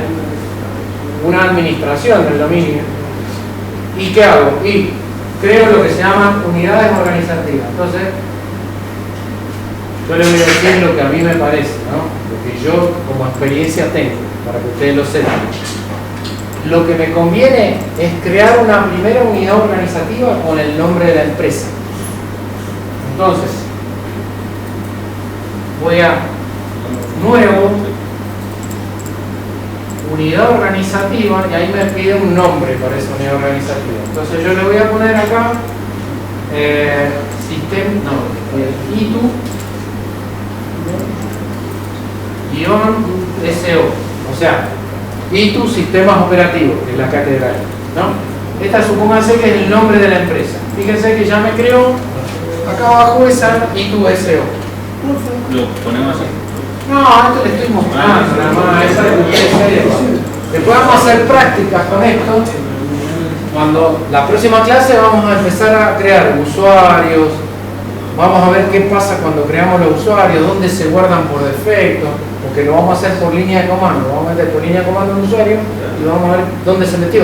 Speaker 1: una administración del dominio. ¿Y qué hago? Y creo lo que se llaman unidades organizativas. Entonces, yo les voy a decir lo que a mí me parece, ¿no? Lo que yo como experiencia tengo, para que ustedes lo sepan. Lo que me conviene es crear una primera unidad organizativa con el nombre de la empresa. Entonces, voy a nuevo, unidad organizativa, y ahí me pide un nombre para esa unidad organizativa. Entonces yo le voy a poner acá ITU -SO, o sea, ITU Sistemas Operativos, que es la catedral, ¿no? Esta supónganse que es el nombre de la empresa. Fíjense que ya me creó acá abajo esa ITU SO.
Speaker 2: Lo ponemos así.
Speaker 1: No, esto le estoy mostrando, nada más, esa es la. Después vamos a hacer prácticas con esto. Cuando la próxima clase vamos a empezar a crear usuarios, vamos a ver qué pasa cuando creamos los usuarios, dónde se guardan por defecto, porque lo vamos a hacer por línea de comando. Vamos a meter por línea de comando un usuario y vamos a ver dónde se metió.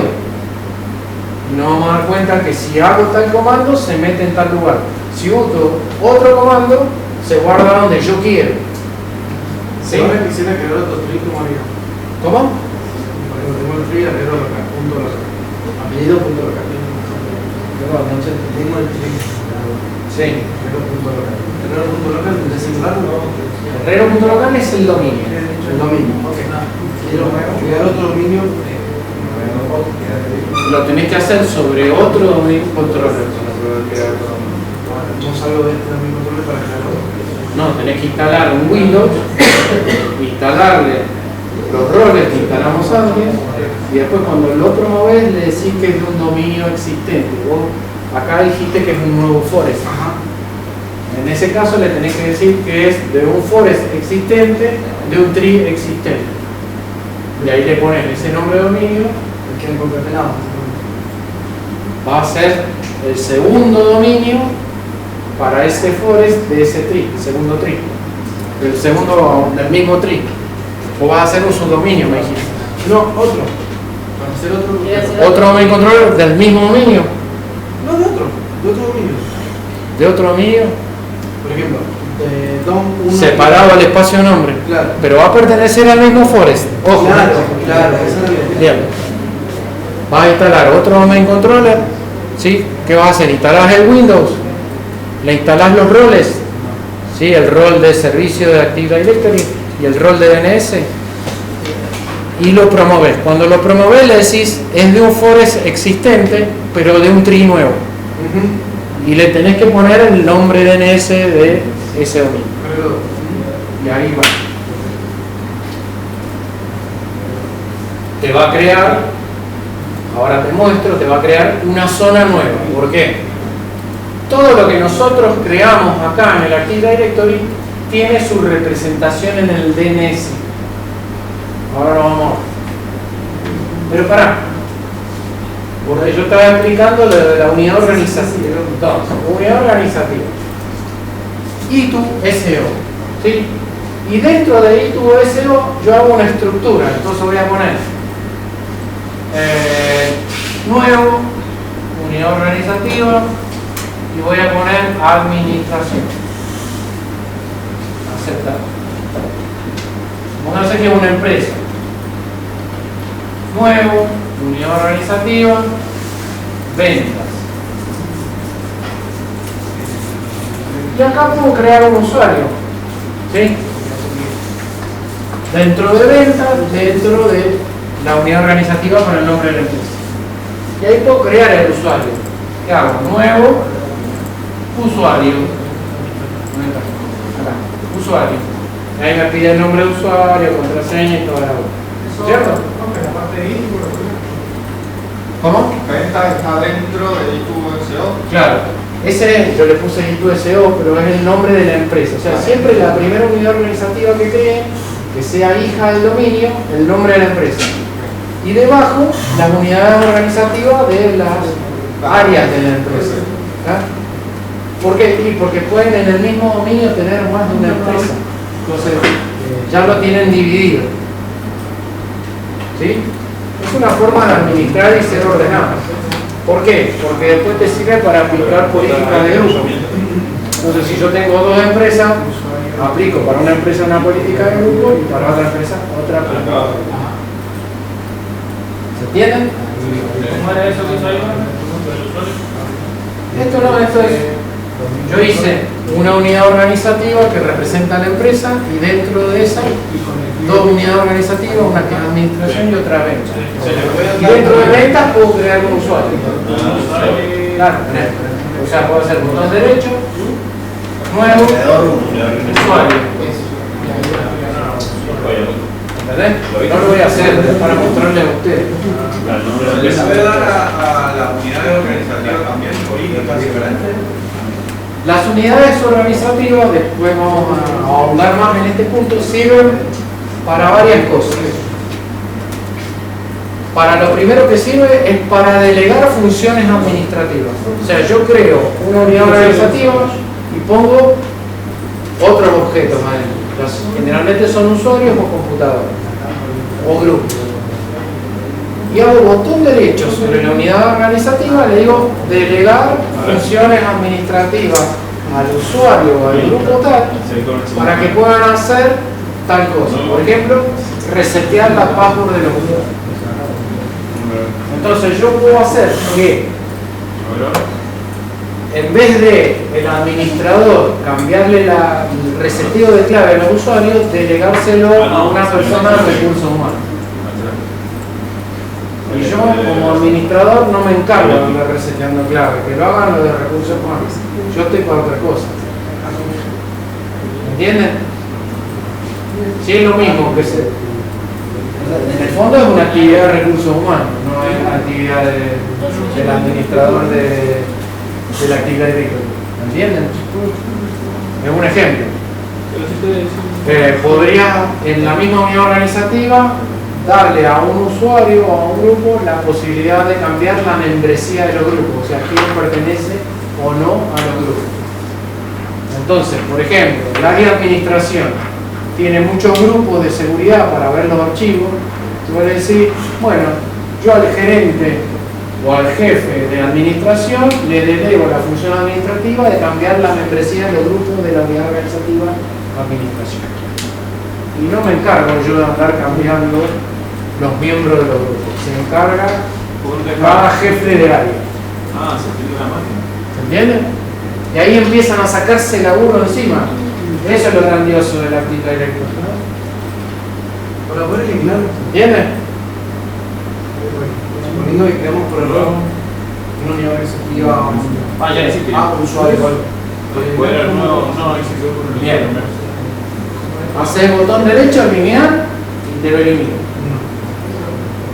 Speaker 1: Y nos vamos a dar cuenta que si hago tal comando se mete en tal lugar. Si uso otro comando se guarda donde yo quiero. ¿Sí?
Speaker 8: Quisiera crear otro tree como haría.
Speaker 1: ¿Cómo?
Speaker 8: Por ejemplo, tengo el tree, agrego local, punto local. Apellido, punto local.
Speaker 1: Perdón, no sé.
Speaker 8: Tengo el tree.
Speaker 1: Sí.
Speaker 8: Herrero punto local. Herrero punto local, ¿de singular no?
Speaker 1: Herrero.local es el dominio.
Speaker 8: El dominio, ok. Quiero crear otro dominio.
Speaker 1: Lo tenés que hacer sobre otro dominio controller.
Speaker 8: No salgo de este dominio controller para crear otro.
Speaker 1: No, tenés que instalar un Windows, instalarle los roles que instalamos antes y después cuando lo promovés le decís que es de un dominio existente. Vos acá dijiste que es un nuevo forest. En ese caso le tenés que decir que es de un forest existente, de un tree existente. Y ahí le pones ese nombre de dominio.
Speaker 8: ¿Quieren concatenado?
Speaker 1: Va a ser el segundo dominio para ese forest de ese tree, segundo tree. El segundo del mismo tree. O vas a hacer un subdominio, me dijiste.
Speaker 8: No, otro. Para hacer otro.
Speaker 1: Otro dominio controller del mismo dominio.
Speaker 8: No, de otro. De otro dominio.
Speaker 1: De otro dominio.
Speaker 8: Por ejemplo, de DOM 1.
Speaker 1: Separado al espacio de nombre.
Speaker 8: Claro.
Speaker 1: Pero va a pertenecer al mismo forest. Ojo.
Speaker 8: Claro, claro, esa es la idea.
Speaker 1: Bien. Vas a instalar otro domain controller. ¿Sí? ¿Qué vas a hacer? Instalás el Windows. Le instalás los roles. ¿Sí? El rol de servicio de Active Directory y el rol de DNS. Y lo promoves. Cuando lo promoves le decís es de un forest existente, pero de un tree nuevo. Y le tenés que poner el nombre DNS de ese dominio. Y ahí va. Te va a crear, ahora te muestro, te va a crear una zona nueva. ¿Por qué? Todo lo que nosotros creamos acá en el Active Directory tiene su representación en el DNS. Ahora lo vamos a ver. Pero pará. Porque yo estaba explicando lo de la unidad organizativa. Entonces, unidad organizativa. I2SO. ¿Sí? Y dentro de I2SO yo hago una estructura. Entonces voy a poner nuevo, unidad organizativa, y voy a poner administración. Aceptar. Vamos a hacer que es una empresa. Nuevo, unidad organizativa, ventas. Y acá puedo crear un usuario. ¿Sí? Dentro de ventas, dentro de la unidad organizativa con el nombre de la empresa. Y ahí puedo crear el usuario. ¿Qué hago? Nuevo, usuario. Acá, usuario. Ahí me pide el nombre de usuario, contraseña y toda la cosa. ¿Cierto?
Speaker 4: La parte de I2,
Speaker 1: ¿Cómo?
Speaker 4: venta está dentro de I2SO.
Speaker 1: Claro. Ese yo le puse I2SO, pero es el nombre de la empresa. O sea, siempre la primera unidad organizativa que cree, que sea hija del dominio, el nombre de la empresa. Y debajo, las unidades organizativas de las áreas de la empresa. ¿Por qué? Y porque pueden en el mismo dominio tener más de una empresa. Entonces, ya lo tienen dividido. ¿Sí? Es una forma de administrar y ser ordenado. ¿Por qué? Porque después te sirve para aplicar políticas de grupo. Entonces, si yo tengo dos empresas, aplico para una empresa una política de grupo y para otra empresa otra política. ¿Se entienden?
Speaker 5: ¿Cómo era eso que hizo ahí?
Speaker 1: Esto no, esto es. Yo hice una unidad organizativa que representa a la empresa y dentro de esa dos unidades organizativas, una que es administración y otra venta. Y dentro de ventas puedo crear un usuario. Claro, o sea, puedo hacer botón derecho, nuevo, usuario. ¿Entendés? No lo voy a hacer para mostrarle a ustedes.
Speaker 6: ¿Les puede dar a las unidades organizativas también políticas diferentes?
Speaker 1: Las unidades organizativas, después vamos a ahondar más en este punto, sirven para varias cosas. para lo primero que sirve es para delegar funciones administrativas. O sea, yo creo una unidad organizativa y pongo otros objetos ahí. Generalmente son usuarios o computadores o grupos. Y hago botón derecho sobre la unidad organizativa, le digo delegar funciones administrativas al usuario o al grupo tal para que puedan hacer tal cosa. Por ejemplo, resetear la password de los usuarios. Entonces yo puedo hacer que en vez de el administrador cambiarle el reseteo de clave a los usuarios, delegárselo a una persona de recursos humanos. Y yo como administrador no me encargo de andar reseteando clave, que lo hagan los de recursos humanos. Yo estoy para otra cosa. ¿Me entienden? Si es lo mismo que se... En el fondo es una actividad de recursos humanos, no es una actividad del administrador de la actividad directa. ¿Me entienden? Es un ejemplo. Podría en la misma unidad organizativa darle a un usuario o a un grupo la posibilidad de cambiar la membresía de los grupos, o sea, quién pertenece o no a los grupos. Entonces, por ejemplo, el área de administración tiene muchos grupos de seguridad para ver los archivos. Tú vas a decir, bueno, yo al gerente o al jefe de administración le delego la función administrativa de cambiar la membresía de los grupos de la unidad organizativa administración. Y no me encargo yo de andar cambiando los miembros de los grupos. Se encarga cada jefe de área.
Speaker 2: Ah, se tiene una máquina.
Speaker 1: ¿Se entiende? Y ahí empiezan a sacarse el laburo encima. Eso es lo grandioso de la actividad directa.
Speaker 8: Para poder eliminar,
Speaker 1: ¿Entiendes?
Speaker 8: suponiendo que creamos por error una unidad organizativa
Speaker 2: Ah, ya decís que.
Speaker 8: a un usuario igual.
Speaker 2: Bueno, no, ahí se quedó por el
Speaker 1: Bien. Haces botón derecho, eliminar y te lo elimina.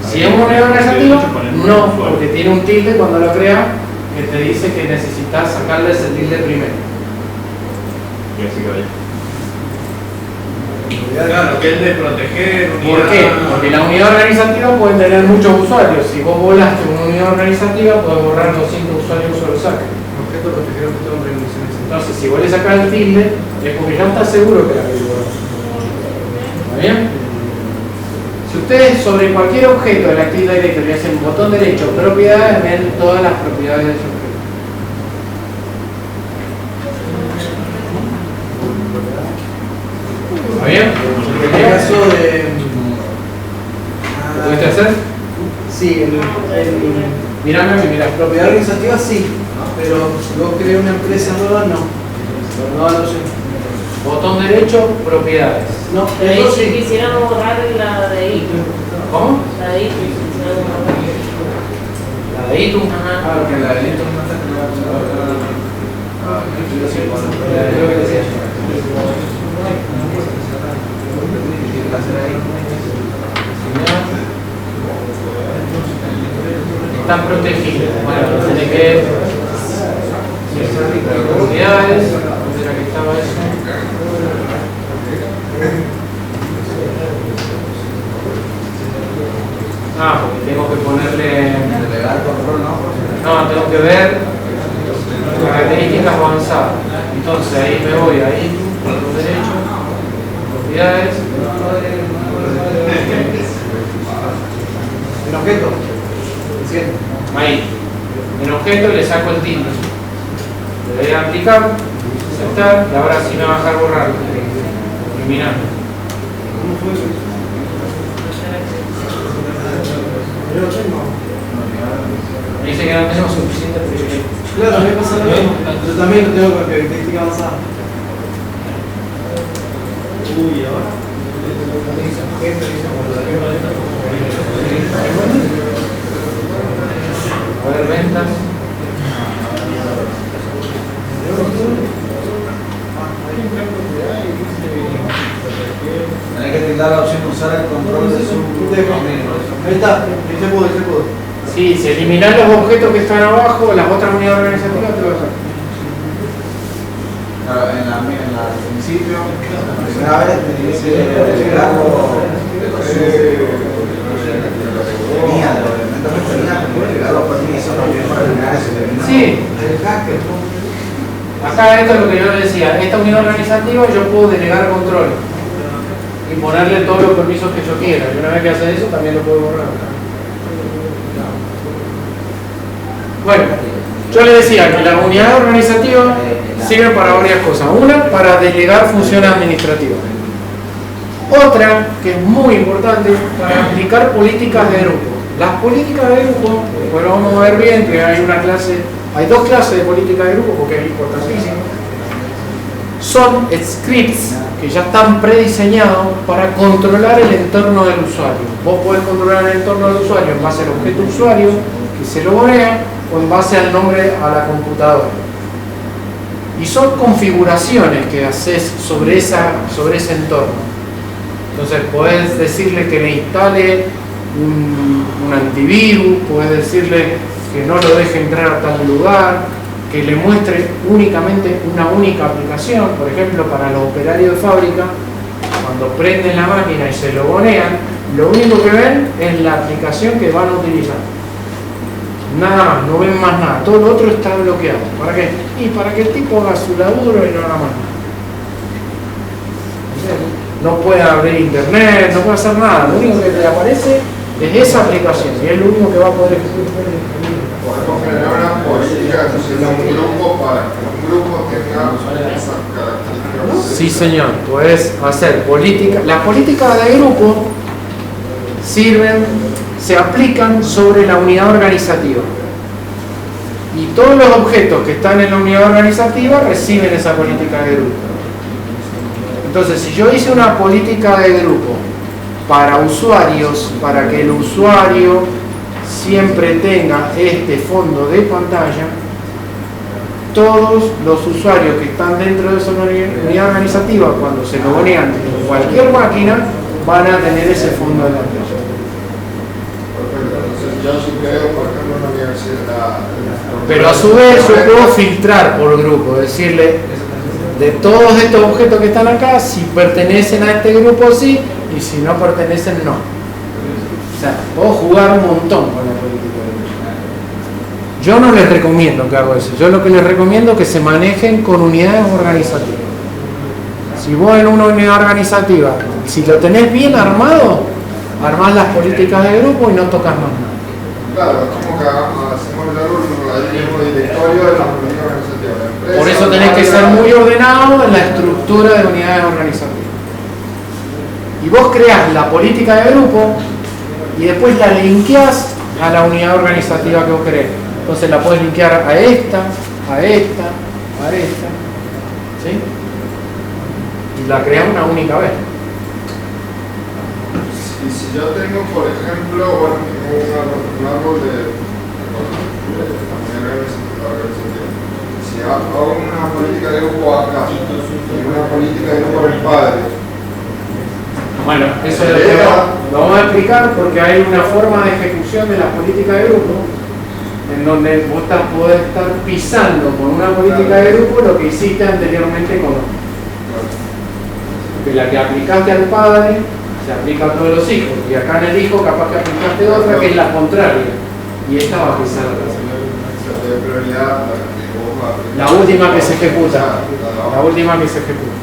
Speaker 1: Si es una unidad organizativa, no, porque tiene un tilde cuando lo creas que te dice que necesitas sacarle ese tilde primero.
Speaker 6: Y así quedó ya.
Speaker 4: Claro, que es de proteger
Speaker 1: ¿Por qué? Porque la unidad organizativa puede tener muchos usuarios. Si vos volaste una unidad organizativa, podés borrar 200 usuarios solo saca.
Speaker 8: Objeto proteger objeto de organizaciones.
Speaker 1: Entonces, si vos le sacás el tilde, es porque ya estás seguro que la querés borrar. ¿Está bien? Si ustedes sobre cualquier objeto de la actividad directa le hacen botón derecho, propiedades, ven todas las propiedades de ese objeto. ¿Está bien?
Speaker 8: En el caso de.
Speaker 1: ¿Lo pudiste hacer?
Speaker 8: Sí,
Speaker 1: Mírame y mirá.
Speaker 8: propiedad organizativa sí, pero si vos creas una empresa nueva, no. No sé.
Speaker 1: Botón derecho, propiedades.
Speaker 8: No,
Speaker 9: Ahí
Speaker 8: eso
Speaker 9: si
Speaker 8: sí.
Speaker 9: quisiéramos borrar la de ITU.
Speaker 1: ¿Cómo?
Speaker 9: La de ITU, si quisiéramos borrar.
Speaker 1: La de ITU.
Speaker 9: Ajá.
Speaker 8: Claro, que la delito no está
Speaker 1: Creo que decía. Están protegidos. Bueno, tiene que propiedades. ¿Dónde era que estaba eso? Ah, porque tengo que ponerle.
Speaker 8: Delegar control, ¿no?
Speaker 1: No, tengo que ver características avanzadas. Entonces ahí me voy ahí, botón derecho, propiedades.
Speaker 8: El objeto. Enciende.
Speaker 1: Ahí, en objeto le saco el tilde. Le doy a aplicar, aceptar, y ahora sí me va a dejar borrar. Eliminar.
Speaker 8: ¿Cómo fue eso? Yo lo tengo.
Speaker 1: Ahí se quedan menos suficientes privilegios.
Speaker 8: Claro, me pasa lo mismo. Yo también lo tengo con característica avanzada.
Speaker 2: Uy, ahora.
Speaker 1: A ver, ventas.
Speaker 8: Tenés que tildar la opción de usar el control de su Ahí está, ahí se pudo, se pudo.
Speaker 1: Sí, si eliminar los objetos que están abajo, las otras unidades organizativas te lo dejan.
Speaker 8: Claro, al principio, la primera vez te dice delegar lo que tenía le da los permisos también para unidades determinadas.
Speaker 1: Sí.
Speaker 8: El hacker, ¿no?
Speaker 1: Acá esto es lo que yo le decía, esta unidad organizativa yo puedo delegar control y ponerle todos los permisos que yo quiera. Y una vez que hace eso también lo puedo borrar. Bueno, yo le decía que la unidad organizativa sirve para varias cosas. Una, para delegar funciones administrativas. Otra, que es muy importante, para aplicar políticas de grupo. Las políticas de grupo, pues lo vamos a ver bien, que hay dos clases de políticas de grupo, porque es importantísimo. Son scripts que ya están prediseñados para controlar el entorno del usuario. Vos podés controlar el entorno del usuario en base al objeto usuario que se logonea o en base al nombre a la computadora. Y son configuraciones que haces sobre ese entorno. Entonces podés decirle que le instale un antivirus, podés decirle que no lo deje entrar a tal lugar, que le muestre únicamente una única aplicación. Por ejemplo, para los operarios de fábrica, cuando prenden la máquina y se logonean, lo único que ven es la aplicación que van a utilizar. Nada más, no ven más nada. Todo lo otro está bloqueado. ¿Para qué? Y para que el tipo haga su laburo y no haga más nada. No puede abrir internet, no puede hacer nada. Lo único que te aparece es esa aplicación y es lo único que va a poder ejecutar.
Speaker 4: Podemos generar una política de un grupo para que un grupo tenga esas características.
Speaker 1: Sí, señor, puedes hacer política. Las políticas de grupo se aplican sobre la unidad organizativa. Y todos los objetos que están en la unidad organizativa reciben esa política de grupo. Entonces, si yo hice una política de grupo para usuarios, para que el usuario siempre tenga este fondo de pantalla, todos los usuarios que están dentro de esa unidad organizativa, cuando se logonean en cualquier máquina, van a tener ese fondo de pantalla.
Speaker 4: Entonces, yo si creo, por ejemplo, una universidad.
Speaker 1: Pero a su vez yo puedo filtrar por grupo, decirle de todos estos objetos que están acá, si pertenecen a este grupo sí, y si no pertenecen no. O sea, puedo jugar un montón con la política de grupo. Yo no les recomiendo que hago eso. Yo lo que les recomiendo es que se manejen con unidades organizativas. Si vos en una unidad organizativa, si lo tenés bien armado, armás las políticas de grupo y no tocas más nada.
Speaker 4: Claro, es como que hacemos el mismo directorio de la política organizativa.
Speaker 1: Por eso tenés que ser muy ordenado en la estructura de unidades organizativas. Y vos creás la política de grupo y después la linkeás a la unidad organizativa que vos querés. Entonces la podés linkear a esta, a esta, a esta, ¿sí? Y la creás una única vez.
Speaker 4: Y si yo tengo, por ejemplo, bueno, tengo un árbol de organizativa. Si hago una política de grupo acá y una política de grupo del padre.
Speaker 1: Bueno, eso lo vamos a explicar porque hay una forma de ejecución de la política de grupo en donde vos podés estar pisando con una política de grupo lo que hiciste anteriormente con otra. Porque la que aplicaste al padre se aplica a todos los hijos y acá en el hijo capaz que aplicaste otra que es la contraria y esta va a pisar a la la última que se ejecuta. La última que se ejecuta.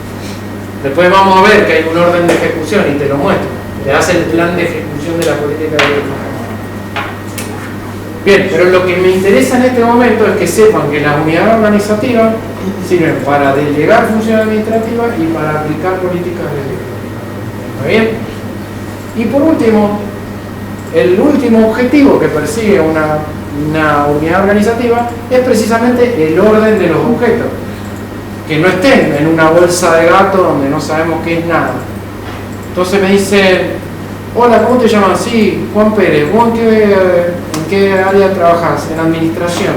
Speaker 1: Después vamos a ver que hay un orden de ejecución y te lo muestro. Te hace el plan de ejecución de la política de grupo. Bien, pero lo que me interesa en este momento es que sepan que las unidades organizativas sirven para delegar funciones administrativas y para aplicar políticas de grupo. ¿Está bien? Y por último, el último objetivo que persigue una unidad organizativa es precisamente el orden de los objetos. Que no estén en una bolsa de gato donde no sabemos qué es nada. Entonces me dicen, hola, ¿cómo te llamas? Sí, Juan Pérez. ¿Vos en qué área trabajás? En administración.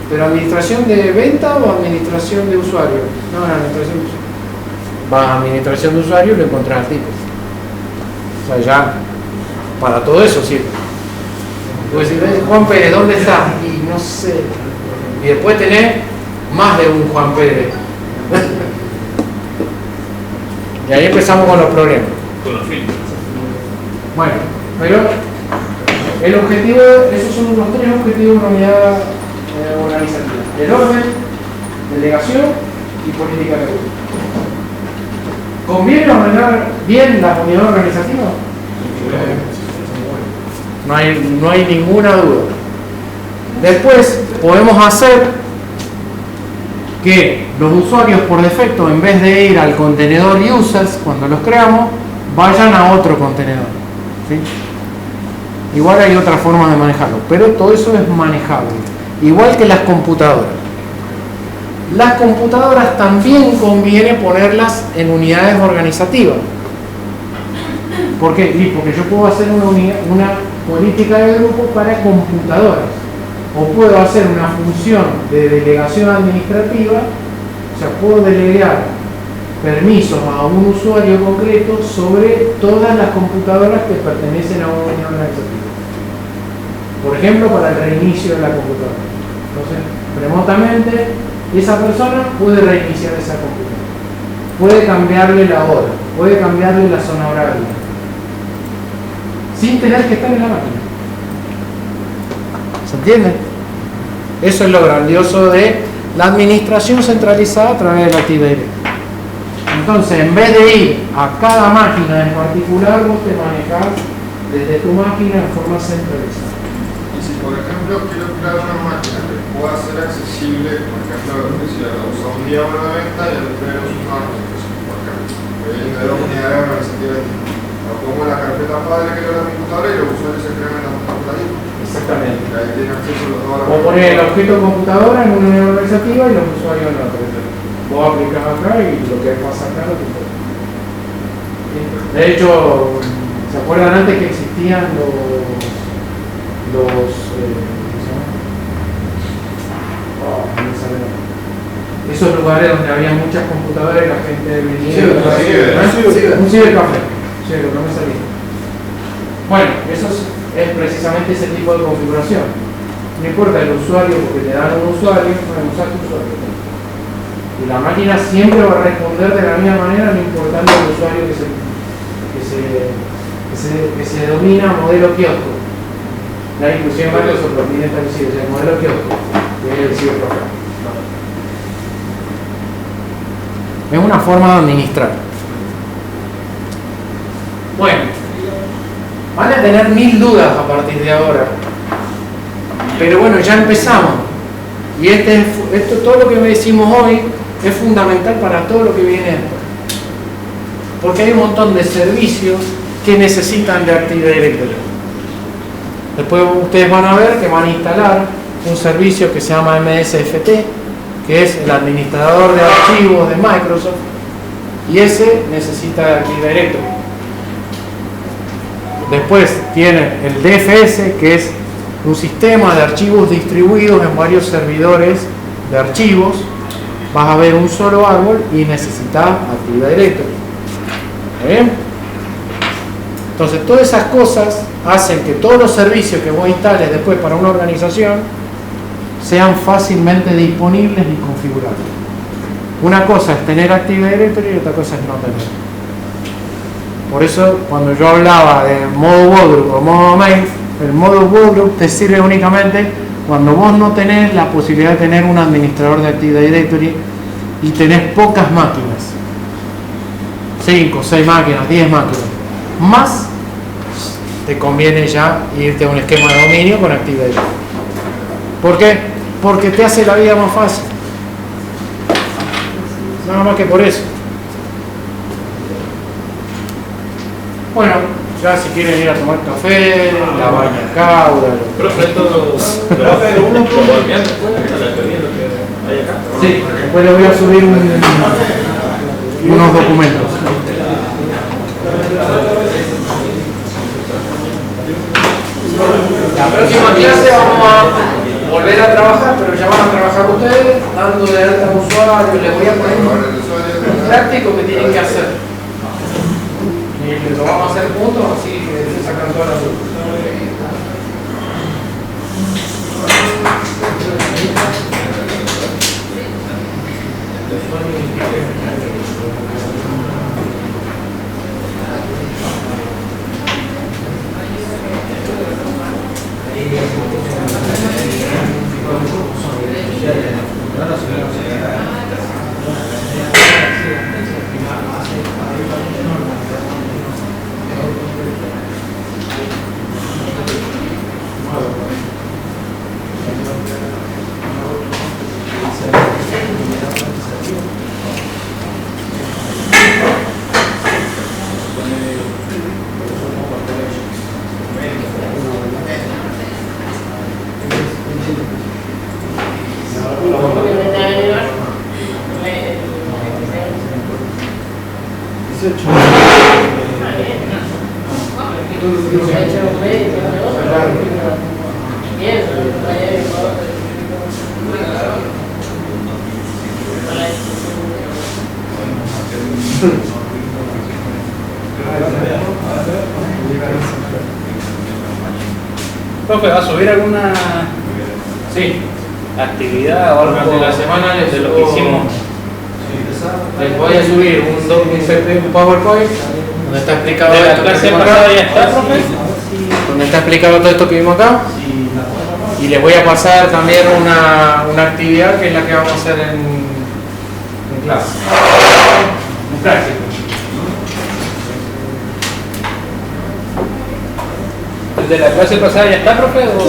Speaker 1: ¿Pero administración de venta o administración de usuario? No, en administración de usuario. Vas a administración de usuario y lo encontrás al tipo. O sea, ya para todo eso sirve. Pues si ves, Juan Pérez, ¿dónde estás? Y no sé. Y después tenés más de un Juan Pérez. Y ahí empezamos con los problemas.
Speaker 2: Con los filtros.
Speaker 1: Bueno, pero El objetivo, esos son los tres objetivos de una unidad organizativa: el orden, delegación y política de recursos. ¿Conviene ordenar bien la unidad organizativa? No hay ninguna duda. Después podemos hacer que los usuarios por defecto, en vez de ir al contenedor users cuando los creamos, vayan a otro contenedor, ¿sí? Igual hay otras formas de manejarlo, pero todo eso es manejable. Igual que las computadoras. Las computadoras también conviene ponerlas en unidades organizativas. ¿Por qué? Sí, porque yo puedo hacer una política de grupo para computadoras, o puedo hacer una función de delegación administrativa, o sea, puedo delegar permisos a un usuario concreto sobre todas las computadoras que pertenecen a una unidad organizativa. Por ejemplo, para el reinicio de la computadora. Entonces, remotamente, esa persona puede reiniciar esa computadora, puede cambiarle la hora, puede cambiarle la zona horaria, sin tener que estar en la máquina. ¿Se entiende? Eso es lo grandioso de la administración centralizada a través del Active Directory. Entonces, en vez de ir a cada máquina en particular, vos te manejás desde tu máquina en forma centralizada.
Speaker 4: Y si, por ejemplo, quiero crear una máquina que pueda ser accesible, por ejemplo, la usa un día una venta y al otro día usa una organización, por ejemplo, de dos unidades organizativas. Lo pongo en la carpeta padre que era la computadora y los usuarios se crean en la computadora ahí.
Speaker 1: Exactamente.
Speaker 4: Ahí tiene acceso a los dos.
Speaker 1: Vos ponés el objeto computadora en una unidad organizativa y los usuarios en la otra. Vos aplicás acá y lo que pasa acá lo que pasa. De hecho, ¿se acuerdan antes que existían esos lugares donde había muchas computadoras y la gente venía? Un cibercafé. Sí, no me salía. Bueno, eso es precisamente ese tipo de configuración. No importa el usuario, porque te dan un usuario, pueden usar tu usuario. Y la máquina siempre va a responder de la misma manera, no importando el usuario que se denomina modelo kiosco. La inclusión en Microsoft lo tiene establecido, o sea, el modelo kiosco, que es el cibercafé. Es una forma de administrar. Bueno, van a tener 1000 dudas a partir de ahora, pero bueno, ya empezamos. Y esto, todo lo que decimos hoy es fundamental para todo lo que viene después, porque hay un montón de servicios que necesitan de Active Directory. Después ustedes van a ver que van a instalar un servicio que se llama MSFT, que es el administrador de archivos de Microsoft, y ese necesita de Active Directory. Después tiene el DFS, que es un sistema de archivos distribuidos en varios servidores de archivos. Vas a ver un solo árbol y necesitas Active Directory. ¿Bien? Entonces, todas esas cosas hacen que todos los servicios que vos instales después para una organización sean fácilmente disponibles y configurables. Una cosa es tener Active Directory y otra cosa es no tener. Por eso, cuando yo hablaba de modo workgroup o modo main, el modo workgroup te sirve únicamente cuando vos no tenés la posibilidad de tener un administrador de Active Directory y tenés pocas máquinas. 5, 6 máquinas, 10 máquinas. Más te conviene ya irte a un esquema de dominio con Active Directory. ¿Por qué? Porque te hace la vida más fácil. Nada más que por eso. Bueno, ya si quieren ir a tomar café, la baña cauda.
Speaker 6: Profe, esto
Speaker 1: Sí, después les voy a subir unos documentos. La próxima clase vamos a volver a trabajar, pero ya van a trabajar ustedes, dando de alta al usuario. Les voy a poner un práctico que tienen que hacer. Y lo vamos a hacer juntos, así que se sacan todas las dudas.
Speaker 3: Profe, ¿va a subir alguna actividad o algo
Speaker 1: Durante la semana
Speaker 3: de lo que hicimos?
Speaker 1: Les voy a subir un PowerPoint donde está explicado
Speaker 3: ¿De la
Speaker 1: esto que
Speaker 3: clase
Speaker 1: vimos
Speaker 3: pasada
Speaker 1: acá,
Speaker 3: ya está, profe?
Speaker 1: donde está explicado todo esto que vimos acá, y les voy a pasar también una actividad que es la que vamos a hacer en clase.
Speaker 3: Un práctico. ¿El de la clase pasada ya está, profe? ¿O?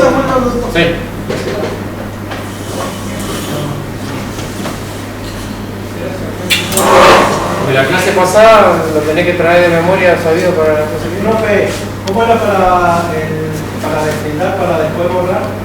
Speaker 1: Sí. De la clase pasada lo tenés que traer de memoria sabido para la clase que viene.
Speaker 8: Profe, ¿cómo era para desfilar, para después borrar?